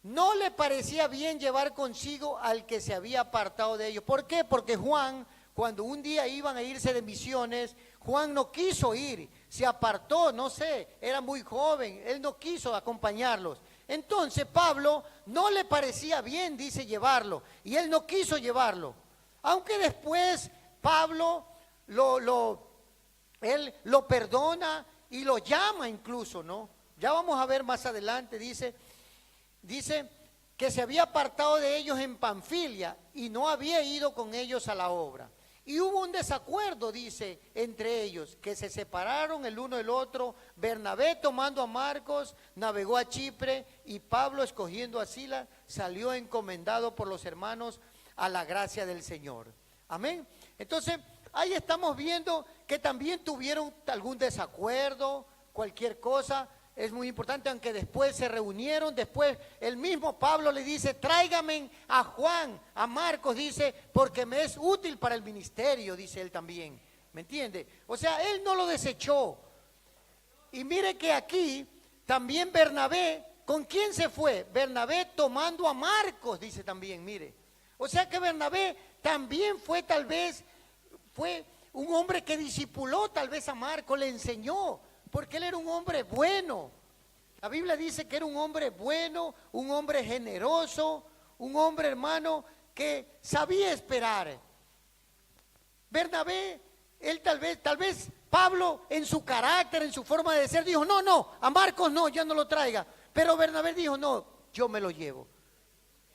no le parecía bien llevar consigo al que se había apartado de ellos. ¿Por qué? Porque Juan, cuando un día iban a irse de misiones, Juan no quiso ir, se apartó, no sé, era muy joven, él no quiso acompañarlos. Entonces Pablo no le parecía bien, dice, llevarlo, y él no quiso llevarlo. Aunque después Pablo él lo perdona y lo llama incluso, ¿no? Ya vamos a ver más adelante, dice que se había apartado de ellos en Panfilia y no había ido con ellos a la obra. Y hubo un desacuerdo, dice, entre ellos, que se separaron el uno del otro. Bernabé, tomando a Marcos, navegó a Chipre, y Pablo, escogiendo a Silas, salió encomendado por los hermanos a la gracia del Señor. Amén. Entonces, ahí estamos viendo que también tuvieron algún desacuerdo, cualquier cosa. Es muy importante, aunque después se reunieron. Después el mismo Pablo le dice: tráigame a Juan, a Marcos, dice, porque me es útil para el ministerio, dice él también. ¿Me entiende? O sea, él no lo desechó. Y mire que aquí también Bernabé, ¿con quién se fue? Bernabé tomando a Marcos, dice también, mire. O sea que Bernabé también fue, tal vez, fue un hombre que discipuló tal vez a Marcos, le enseñó, porque él era un hombre bueno. La Biblia dice que era un hombre bueno, un hombre generoso, un hombre, hermano, que sabía esperar. Bernabé, él tal vez Pablo en su carácter, en su forma de ser, dijo, no, a Marcos no, ya no lo traiga. Pero Bernabé dijo, no, yo me lo llevo.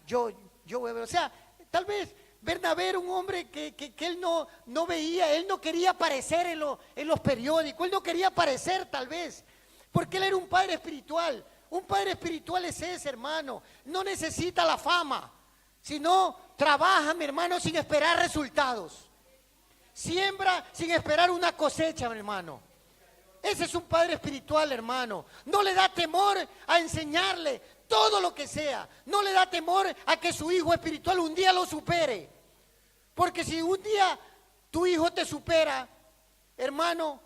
Yo voy a ver. O sea, tal vez Bernabé era un hombre que él no veía, él no quería aparecer en los periódicos, él no quería aparecer tal vez, porque él era un padre espiritual. Un padre espiritual es ese, hermano, no necesita la fama, sino trabaja, mi hermano, sin esperar resultados. Siembra sin esperar una cosecha, mi hermano. Ese es un padre espiritual, hermano. No le da temor a enseñarle todo lo que sea. No le da temor a que su hijo espiritual un día lo supere. Porque si un día tu hijo te supera, hermano,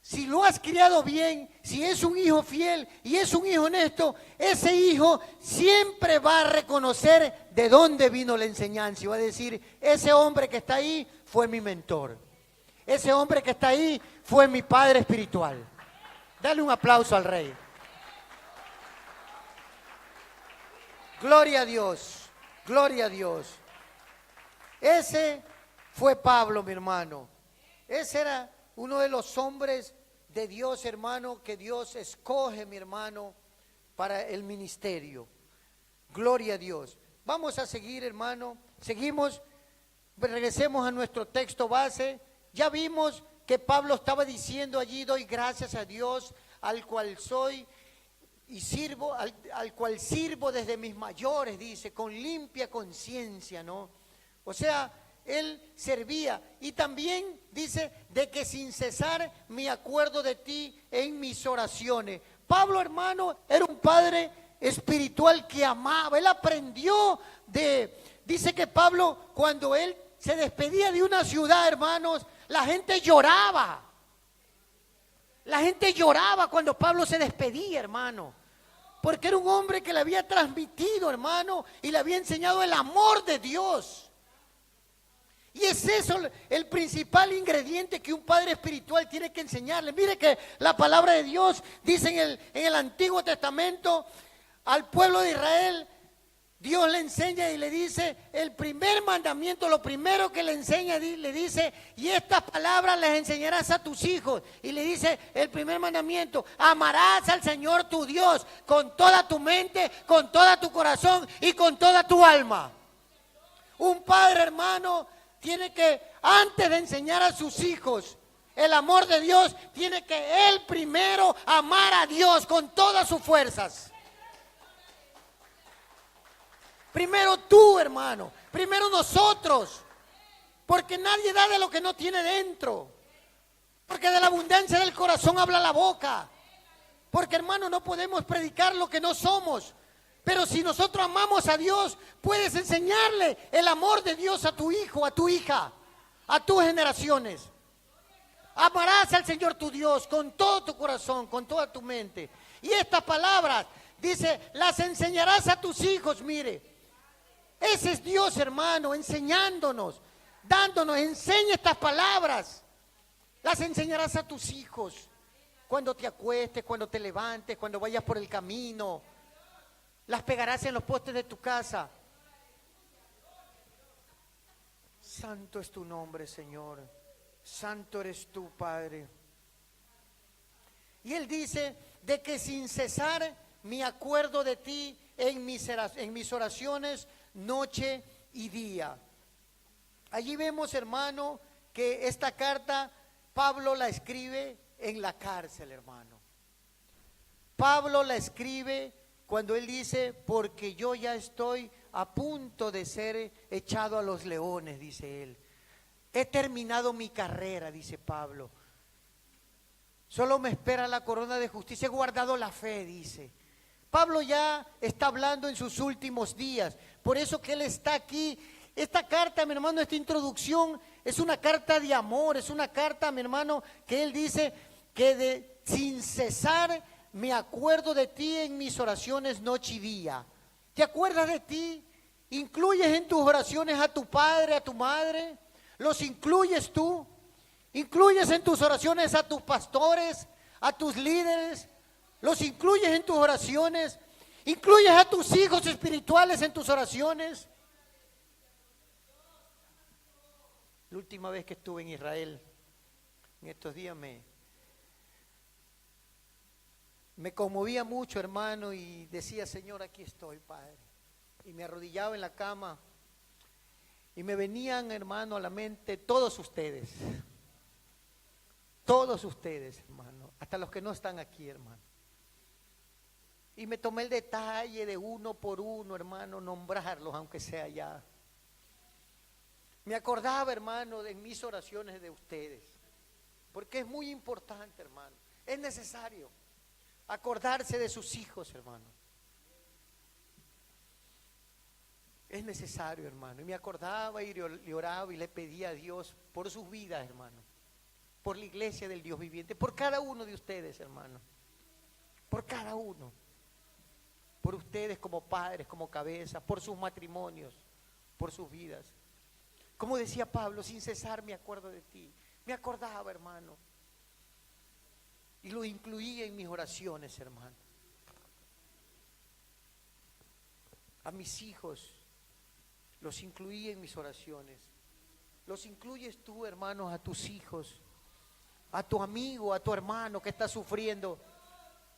si lo has criado bien, si es un hijo fiel y es un hijo honesto, ese hijo siempre va a reconocer de dónde vino la enseñanza y va a decir, ese hombre que está ahí fue mi mentor. Ese hombre que está ahí fue mi padre espiritual. Dale un aplauso al Rey. Gloria a Dios, gloria a Dios. Ese fue Pablo, mi hermano. Ese era uno de los hombres de Dios, hermano, que Dios escoge, mi hermano, para el ministerio. Gloria a Dios. Vamos a seguir, hermano. Seguimos, regresemos a nuestro texto base. Ya vimos que Pablo estaba diciendo allí, doy gracias a Dios, al cual soy y sirvo, al cual sirvo desde mis mayores, dice, con limpia conciencia, ¿no? O sea, él servía. Y también dice, de que sin cesar me acuerdo de ti en mis oraciones. Pablo, hermano, era un padre espiritual que amaba. Él aprendió dice que Pablo, cuando él se despedía de una ciudad, hermanos, la gente lloraba. La gente lloraba cuando Pablo se despedía, hermano. Porque era un hombre que le había transmitido, hermano, y le había enseñado el amor de Dios. Y es eso el principal ingrediente que un padre espiritual tiene que enseñarle. Mire que la palabra de Dios dice en el Antiguo Testamento al pueblo de Israel, Dios le enseña y le dice el primer mandamiento, lo primero que le enseña, le dice, y estas palabras les enseñarás a tus hijos. Y le dice el primer mandamiento, amarás al Señor tu Dios con toda tu mente, con todo tu corazón y con toda tu alma. Un padre, hermano, tiene que, antes de enseñar a sus hijos el amor de Dios, tiene que él primero amar a Dios con todas sus fuerzas. Primero tú, hermano, primero nosotros, porque nadie da de lo que no tiene dentro, porque de la abundancia del corazón habla la boca, porque, hermano, no podemos predicar lo que no somos. Pero si nosotros amamos a Dios, puedes enseñarle el amor de Dios a tu hijo, a tu hija, a tus generaciones. Amarás al Señor tu Dios con todo tu corazón, con toda tu mente. Y estas palabras, dice, las enseñarás a tus hijos, mire. Ese es Dios, hermano, enseñándonos, dándonos, enseña estas palabras. Las enseñarás a tus hijos cuando te acuestes, cuando te levantes, cuando vayas por el camino. Las pegarás en los postes de tu casa. Santo es tu nombre, Señor. Santo eres tú, Padre. Y Él dice, de que sin cesar me acuerdo de ti en mis oraciones, noche y día. Allí vemos, hermano, que esta carta Pablo la escribe en la cárcel, hermano. Pablo la escribe cuando él dice, porque yo ya estoy a punto de ser echado a los leones, dice él. He terminado mi carrera, dice Pablo. Solo me espera la corona de justicia, he guardado la fe, dice. Pablo ya está hablando en sus últimos días, por eso que él está aquí. Esta carta, mi hermano, esta introducción es una carta de amor, es una carta, mi hermano, que él dice que sin cesar me acuerdo de ti en mis oraciones noche y día. ¿Te acuerdas de ti? ¿Incluyes en tus oraciones a tu padre, a tu madre? ¿Los incluyes tú? Incluyes en tus oraciones a tus pastores, a tus líderes, los incluyes en tus oraciones, incluyes a tus hijos espirituales en tus oraciones. La última vez que estuve en Israel, en estos días me conmovía mucho, hermano, y decía: Señor, aquí estoy, Padre. Y me arrodillaba en la cama y me venían, hermano, a la mente todos ustedes, hermano, hasta los que no están aquí, hermano. Y me tomé el detalle de uno por uno, hermano, nombrarlos, aunque sea ya. Me acordaba, hermano, de mis oraciones de ustedes, porque es muy importante, hermano. Es necesario acordarse de sus hijos, hermano. Es necesario, hermano. Y me acordaba y le oraba y le pedía a Dios por sus vidas, hermano, por la iglesia del Dios viviente, por cada uno de ustedes, hermano, por cada uno, por ustedes como padres, como cabezas, por sus matrimonios, por sus vidas. Como decía Pablo, sin cesar me acuerdo de ti. Me acordaba, hermano, y lo incluía en mis oraciones, hermano. A mis hijos los incluía en mis oraciones. Los incluyes tú, hermanos, a tus hijos, a tu amigo, a tu hermano que está sufriendo.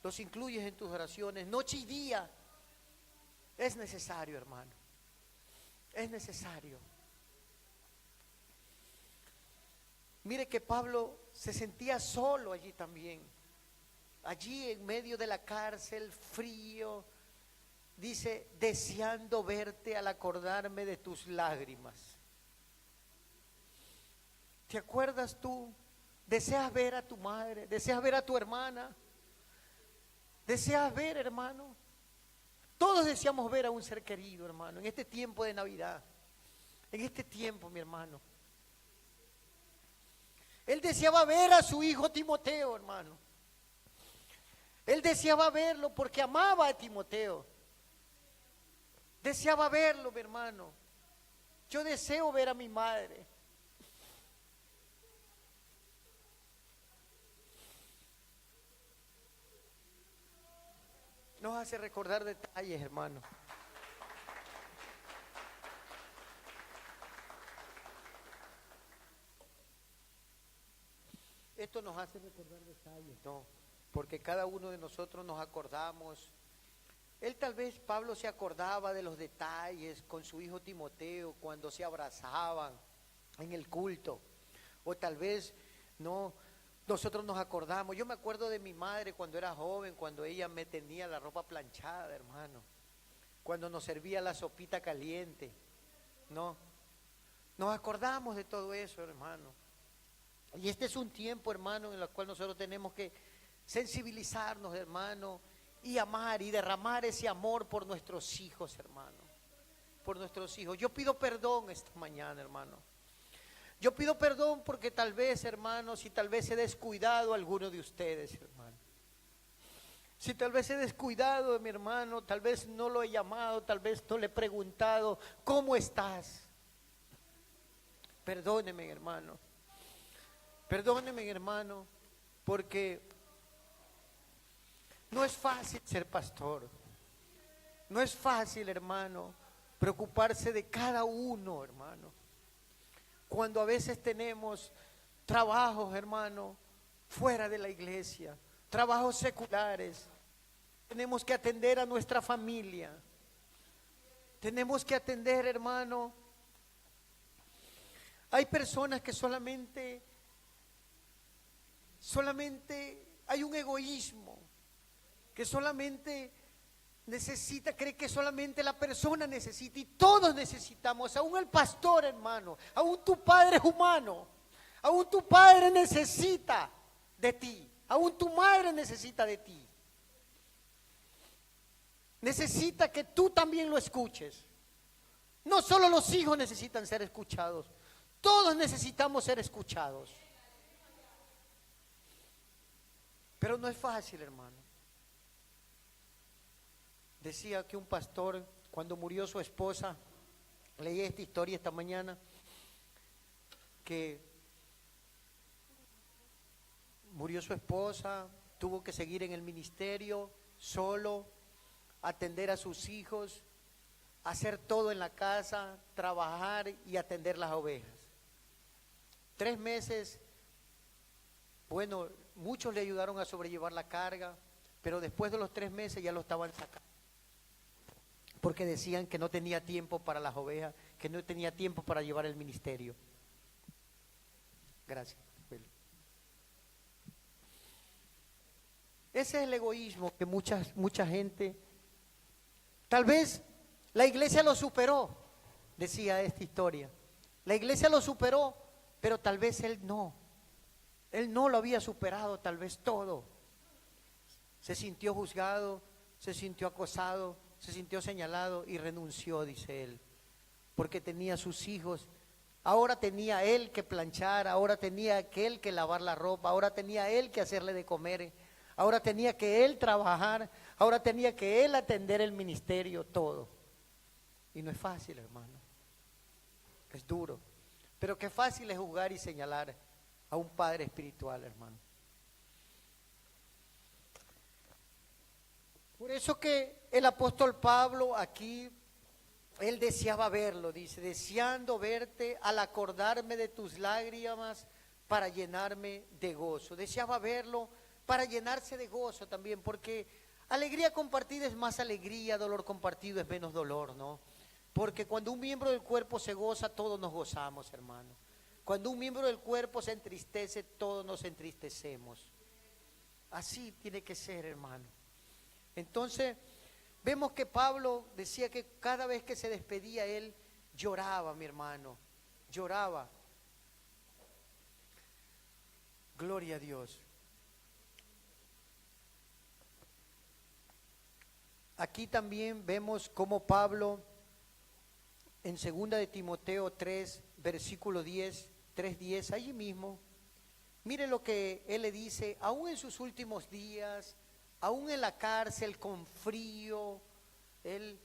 Los incluyes en tus oraciones, noche y día. Es necesario, hermano. Es necesario. Mire que Pablo se sentía solo allí también. Allí en medio de la cárcel, frío. Dice: deseando verte al acordarme de tus lágrimas. ¿Te acuerdas tú? ¿Deseas ver a tu madre? ¿Deseas ver a tu hermana? ¿Deseas ver, hermano? Todos deseamos ver a un ser querido, hermano, en este tiempo de Navidad. En este tiempo, mi hermano. Él deseaba ver a su hijo Timoteo, hermano. Él deseaba verlo porque amaba a Timoteo. Deseaba verlo, mi hermano. Yo deseo ver a mi madre. Nos hace recordar detalles, hermano. Esto nos hace recordar detalles, ¿no? Porque cada uno de nosotros nos acordamos. Él tal vez, Pablo, se acordaba de los detalles con su hijo Timoteo cuando se abrazaban en el culto. O tal vez, no, nosotros nos acordamos. Yo me acuerdo de mi madre cuando era joven, cuando ella me tenía la ropa planchada, hermano. Cuando nos servía la sopita caliente, ¿no? Nos acordamos de todo eso, hermano. Y este es un tiempo, hermano, en el cual nosotros tenemos que sensibilizarnos, hermano, y amar y derramar ese amor por nuestros hijos, hermano. Por nuestros hijos. Yo pido perdón esta mañana, hermano. Yo pido perdón porque tal vez, hermano, si tal vez he descuidado a alguno de ustedes, hermano. Si tal vez he descuidado a mi hermano, tal vez no lo he llamado, tal vez no le he preguntado, ¿cómo estás? Perdóneme, hermano. Perdóneme, hermano, porque no es fácil ser pastor. No es fácil, hermano, preocuparse de cada uno, hermano. Cuando a veces tenemos trabajos, hermano, fuera de la iglesia, trabajos seculares, tenemos que atender a nuestra familia. Tenemos que atender, hermano. Hay personas que solamente hay un egoísmo, que solamente necesita, cree que solamente la persona necesita, y todos necesitamos, aún el pastor, hermano, aún tu padre es humano, aún tu padre necesita de ti, aún tu madre necesita de ti. Necesita que tú también lo escuches. No solo los hijos necesitan ser escuchados, todos necesitamos ser escuchados. Pero no es fácil, hermano. Decía que un pastor, cuando murió su esposa, leí esta historia esta mañana, que murió su esposa, tuvo que seguir en el ministerio solo, atender a sus hijos, hacer todo en la casa, trabajar y atender las ovejas. 3 meses, bueno, muchos le ayudaron a sobrellevar la carga, pero después de los 3 meses ya lo estaban sacando, porque decían que no tenía tiempo para las ovejas, que no tenía tiempo para llevar el ministerio. Gracias. Ese es el egoísmo que mucha gente, tal vez la iglesia lo superó, decía esta historia. La iglesia lo superó, pero tal vez él no lo había superado, tal vez todo. Se sintió juzgado, se sintió acosado, se sintió señalado y renunció, dice él, porque tenía sus hijos. Ahora tenía él que planchar, ahora tenía él que lavar la ropa, ahora tenía él que hacerle de comer, ahora tenía que él trabajar, ahora tenía que él atender el ministerio, todo. Y no es fácil, hermano, es duro, pero qué fácil es juzgar y señalar a un padre espiritual, hermano. Por eso que el apóstol Pablo aquí, él deseaba verlo, dice, deseando verte al acordarme de tus lágrimas para llenarme de gozo. Deseaba verlo para llenarse de gozo también, porque alegría compartida es más alegría, dolor compartido es menos dolor, ¿no? Porque cuando un miembro del cuerpo se goza, todos nos gozamos, hermano. Cuando un miembro del cuerpo se entristece, todos nos entristecemos. Así tiene que ser, hermano. Entonces, vemos que Pablo decía que cada vez que se despedía él lloraba, mi hermano, lloraba. Gloria a Dios. Aquí también vemos cómo Pablo en 2 de Timoteo 3, versículo 10, 3:10, allí mismo, mire lo que él le dice, aún en sus últimos días, aún en la cárcel con frío, él,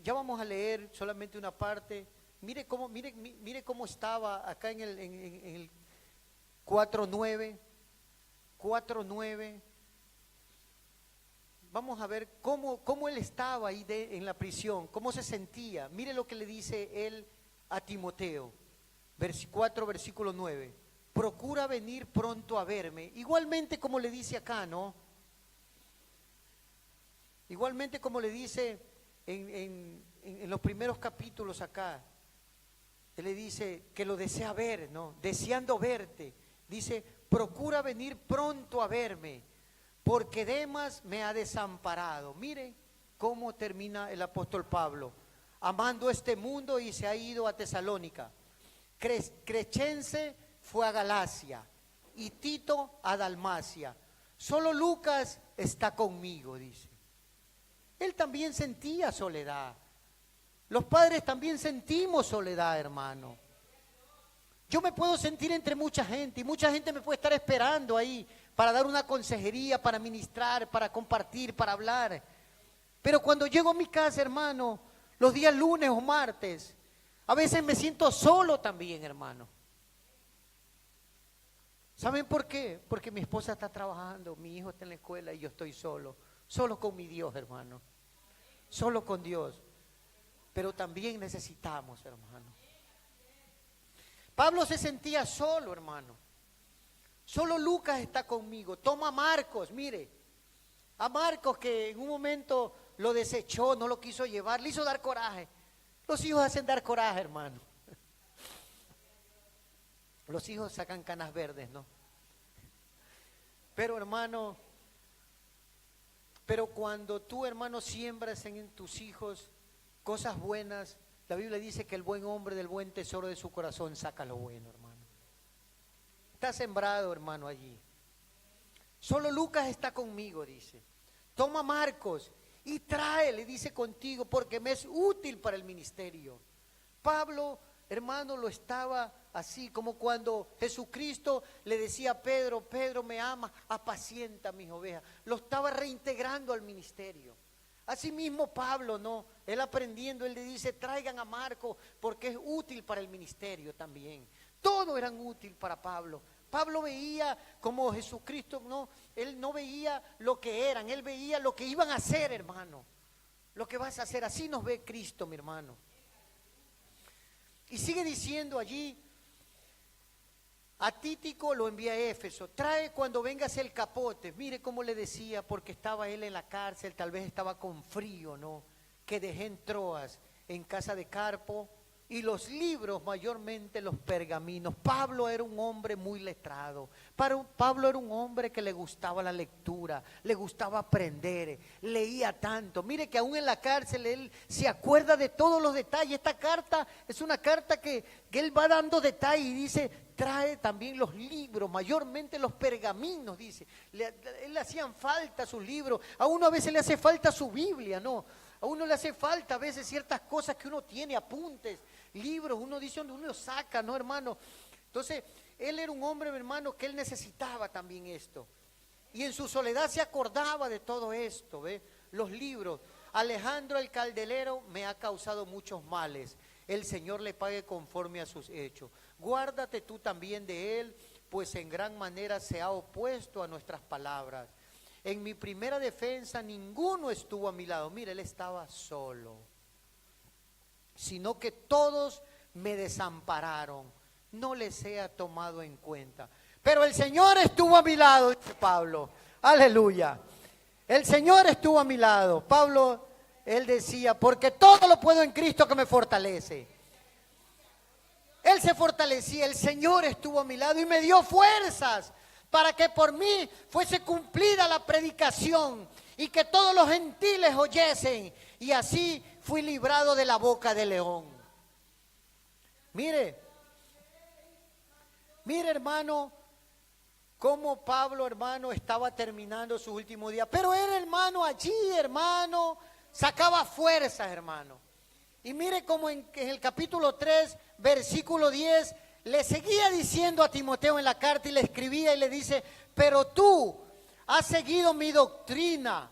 ya vamos a leer solamente una parte, mire cómo estaba acá en el 4:9, vamos a ver cómo él estaba ahí en la prisión, cómo se sentía. Mire lo que le dice él a Timoteo, 4, versículo 9, procura venir pronto a verme, igualmente como le dice acá, ¿no? Igualmente como le dice en los primeros capítulos acá, él le dice que lo desea ver, ¿no? Deseando verte, dice, procura venir pronto a verme, porque Demas me ha desamparado. Mire cómo termina el apóstol Pablo, amando este mundo y se ha ido a Tesalónica. Crescense fue a Galacia y Tito a Dalmacia. Solo Lucas está conmigo, dice. Él también sentía soledad. Los padres también sentimos soledad, hermano. Yo me puedo sentir entre mucha gente y mucha gente me puede estar esperando ahí para dar una consejería, para ministrar, para compartir, para hablar. Pero cuando llego a mi casa, hermano, los días lunes o martes, a veces me siento solo también, hermano. ¿Saben por qué? Porque mi esposa está trabajando, mi hijo está en la escuela y yo estoy solo con mi Dios, hermano. Solo con Dios. Pero también necesitamos, hermano. Pablo se sentía solo, hermano. Solo Lucas está conmigo. Toma a Marcos, mire. A Marcos que en un momento lo desechó, no lo quiso llevar, le hizo dar coraje. Los hijos hacen dar coraje, hermano. Los hijos sacan canas verdes, ¿no? Pero, hermano, pero cuando tú, hermano, siembras en tus hijos cosas buenas, la Biblia dice que el buen hombre del buen tesoro de su corazón saca lo bueno, hermano. Está sembrado, hermano, allí. Solo Lucas está conmigo, dice. Toma Marcos y tráele, dice, contigo, porque me es útil para el ministerio. Pablo, hermano, lo estaba así, como cuando Jesucristo le decía a Pedro, Pedro, me ama, apacienta mis ovejas. Lo estaba reintegrando al ministerio. Asimismo Pablo, ¿no? Él aprendiendo, él le dice, traigan a Marcos porque es útil para el ministerio también. Todos eran útil para Pablo, Pablo veía como Jesucristo, no, él no veía lo que eran, él veía lo que iban a hacer, hermano. Lo que vas a hacer, así nos ve Cristo, mi hermano. Y sigue diciendo allí, a Tíquico lo envía a Éfeso, trae cuando vengas el capote. Mire cómo le decía, porque estaba él en la cárcel, tal vez estaba con frío, ¿no? Que dejé en Troas, en casa de Carpo, y los libros, mayormente los pergaminos. Pablo era un hombre muy letrado. Pablo era un hombre que le gustaba la lectura, le gustaba aprender, leía tanto. Mire que aún en la cárcel él se acuerda de todos los detalles. Esta carta es una carta que él va dando detalles y dice, trae también los libros, mayormente los pergaminos, dice. Él le hacían falta sus libros, a uno a veces le hace falta su Biblia, ¿no? A uno le hace falta a veces ciertas cosas que uno tiene, apuntes, libros, uno dice donde uno saca, ¿no, hermano? Entonces, él era un hombre, hermano, que él necesitaba también esto. Y en su soledad se acordaba de todo esto, ¿ve? Los libros. Alejandro el Caldelero me ha causado muchos males. El Señor le pague conforme a sus hechos. Guárdate tú también de él, pues en gran manera se ha opuesto a nuestras palabras. En mi primera defensa ninguno estuvo a mi lado. Mire, él estaba solo. Sino que todos me desampararon. No les he tomado en cuenta. Pero el Señor estuvo a mi lado, dice Pablo. Aleluya. El Señor estuvo a mi lado. Pablo, él decía, porque todo lo puedo en Cristo que me fortalece. Él se fortalecía, el Señor estuvo a mi lado y me dio fuerzas para que por mí fuese cumplida la predicación y que todos los gentiles oyesen. Y así fui librado de la boca del león. Mire hermano, cómo Pablo, hermano, estaba terminando su último día. Pero él, hermano, allí, hermano, sacaba fuerzas, hermano. Y mire cómo en el capítulo 3, versículo 10, le seguía diciendo a Timoteo en la carta y le escribía y le dice, pero tú has seguido mi doctrina.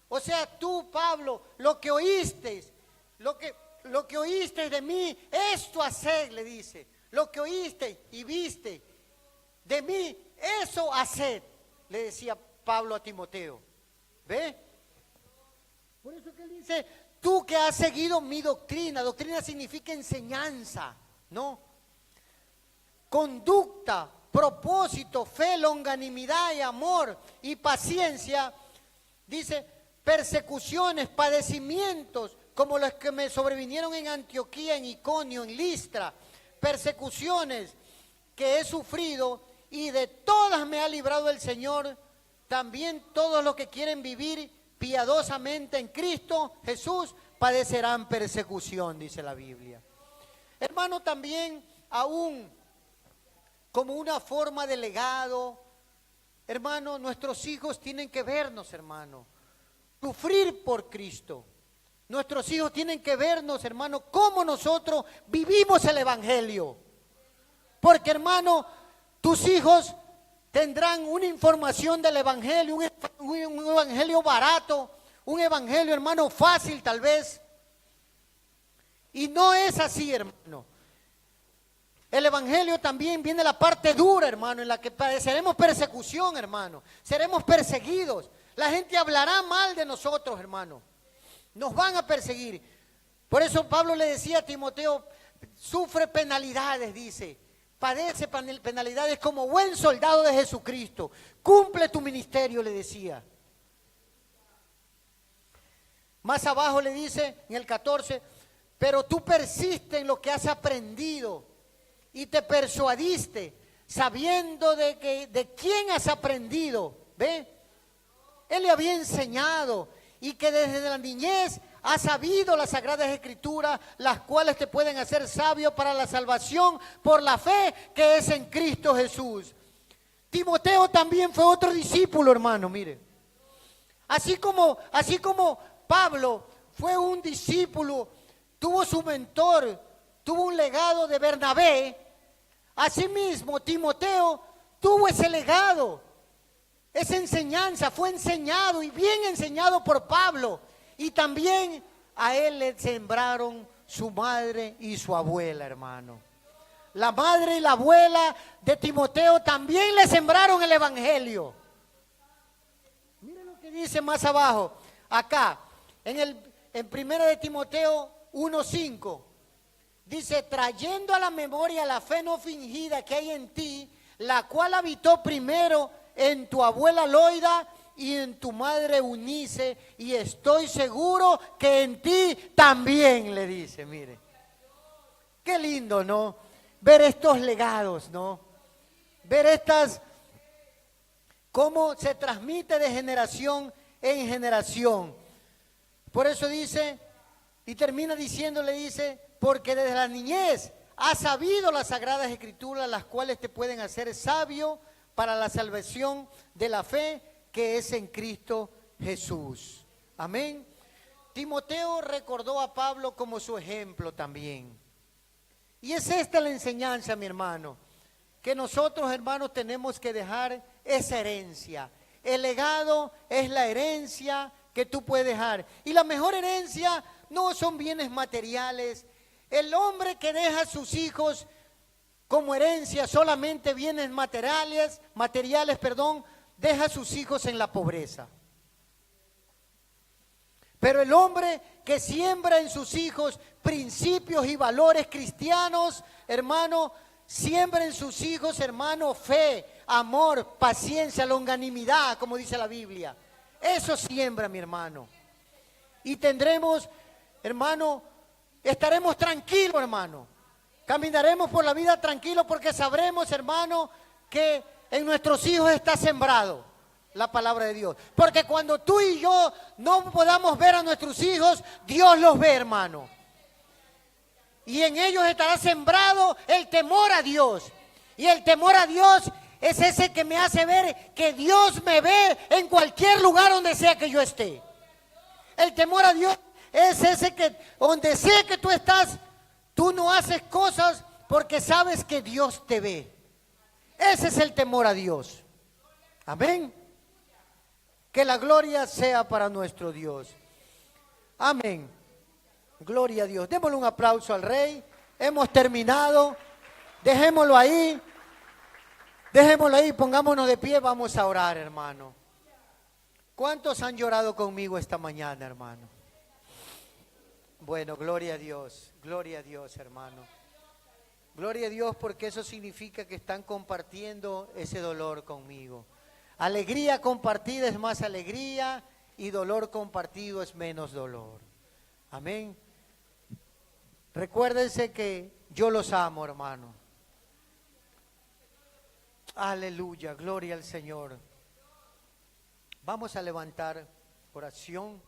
O sea, tú, Pablo, lo que oíste de mí, esto haced, le dice. Lo que oíste y viste de mí, eso haced, le decía Pablo a Timoteo. ¿Ve? Por eso que él dice, tú que has seguido mi doctrina. Doctrina significa enseñanza, ¿no? Conducta, propósito, fe, longanimidad y amor y paciencia. Dice, persecuciones, padecimientos, como los que me sobrevinieron en Antioquía, en Iconio, en Listra. Persecuciones que he sufrido y de todas me ha librado el Señor. También todos los que quieren vivir piadosamente en Cristo Jesús padecerán persecución, dice la Biblia. Hermano, también aún como una forma de legado, hermano, nuestros hijos tienen que vernos, hermano, sufrir por Cristo. Nuestros hijos tienen que vernos, hermano, cómo nosotros vivimos el Evangelio. Porque, hermano, tus hijos tendrán una información del Evangelio, un Evangelio barato, un Evangelio, hermano, fácil tal vez. Y no es así, hermano. El Evangelio también viene la parte dura, hermano, en la que padeceremos persecución, hermano. Seremos perseguidos. La gente hablará mal de nosotros, hermano. Nos van a perseguir. Por eso Pablo le decía a Timoteo, sufre penalidades, dice. Padece penalidades como buen soldado de Jesucristo. Cumple tu ministerio, le decía. Más abajo le dice, en el 14, pero tú persiste en lo que has aprendido y te persuadiste, sabiendo de quién has aprendido. ¿Ve? Él le había enseñado y que desde la niñez has sabido las Sagradas Escrituras, las cuales te pueden hacer sabio para la salvación por la fe que es en Cristo Jesús. Timoteo también fue otro discípulo, hermano, mire. Así como Pablo fue un discípulo, tuvo su mentor, tuvo un legado de Bernabé, asimismo Timoteo tuvo ese legado, esa enseñanza, fue enseñado y bien enseñado por Pablo. Y también a él le sembraron su madre y su abuela, hermano. la madre y la abuela de Timoteo también le sembraron el evangelio. Miren lo que dice más abajo, acá, en 1 de Timoteo 1:5. Dice, trayendo a la memoria la fe no fingida que hay en ti, la cual habitó primero en tu abuela Loida y en tu madre Eunice, y estoy seguro que en ti también, le dice, mire. Qué lindo, ¿no? Ver estos legados, ¿no? Ver cómo se transmite de generación en generación. Por eso dice, y termina diciéndole, dice, porque desde la niñez has sabido las sagradas escrituras, las cuales te pueden hacer sabio para la salvación de la fe que es en Cristo Jesús. Amén. Timoteo recordó a Pablo como su ejemplo también. Y es esta la enseñanza, mi hermano, que nosotros, hermanos, tenemos que dejar esa herencia. El legado es la herencia que tú puedes dejar. Y la mejor herencia no son bienes materiales. El hombre que deja a sus hijos como herencia solamente bienes materiales, deja a sus hijos en la pobreza. Pero el hombre que siembra en sus hijos principios y valores cristianos, hermano, siembra en sus hijos, hermano, fe, amor, paciencia, longanimidad, como dice la Biblia. Eso siembra, mi hermano. Y tendremos, hermano, estaremos tranquilos, hermano. Caminaremos por la vida tranquilos porque sabremos, hermano, que en nuestros hijos está sembrado la palabra de Dios. Porque cuando tú y yo no podamos ver a nuestros hijos, Dios los ve, hermano. Y en ellos estará sembrado el temor a Dios. Y el temor a Dios es ese que me hace ver que Dios me ve en cualquier lugar donde sea que yo esté. El temor a Dios es ese que donde sea que tú estás, tú no haces cosas porque sabes que Dios te ve. Ese es el temor a Dios. Amén. Que la gloria sea para nuestro Dios. Amén. Gloria a Dios. Démosle un aplauso al Rey. Hemos terminado. Dejémoslo ahí. Dejémoslo ahí. Pongámonos de pie. Vamos a orar, hermano. ¿Cuántos han llorado conmigo esta mañana, hermano? Bueno, gloria a Dios. Gloria a Dios, hermano. Gloria a Dios porque eso significa que están compartiendo ese dolor conmigo. Alegría compartida es más alegría y dolor compartido es menos dolor. Amén. Recuérdense que yo los amo, hermano. Aleluya, gloria al Señor. Vamos a levantar oración.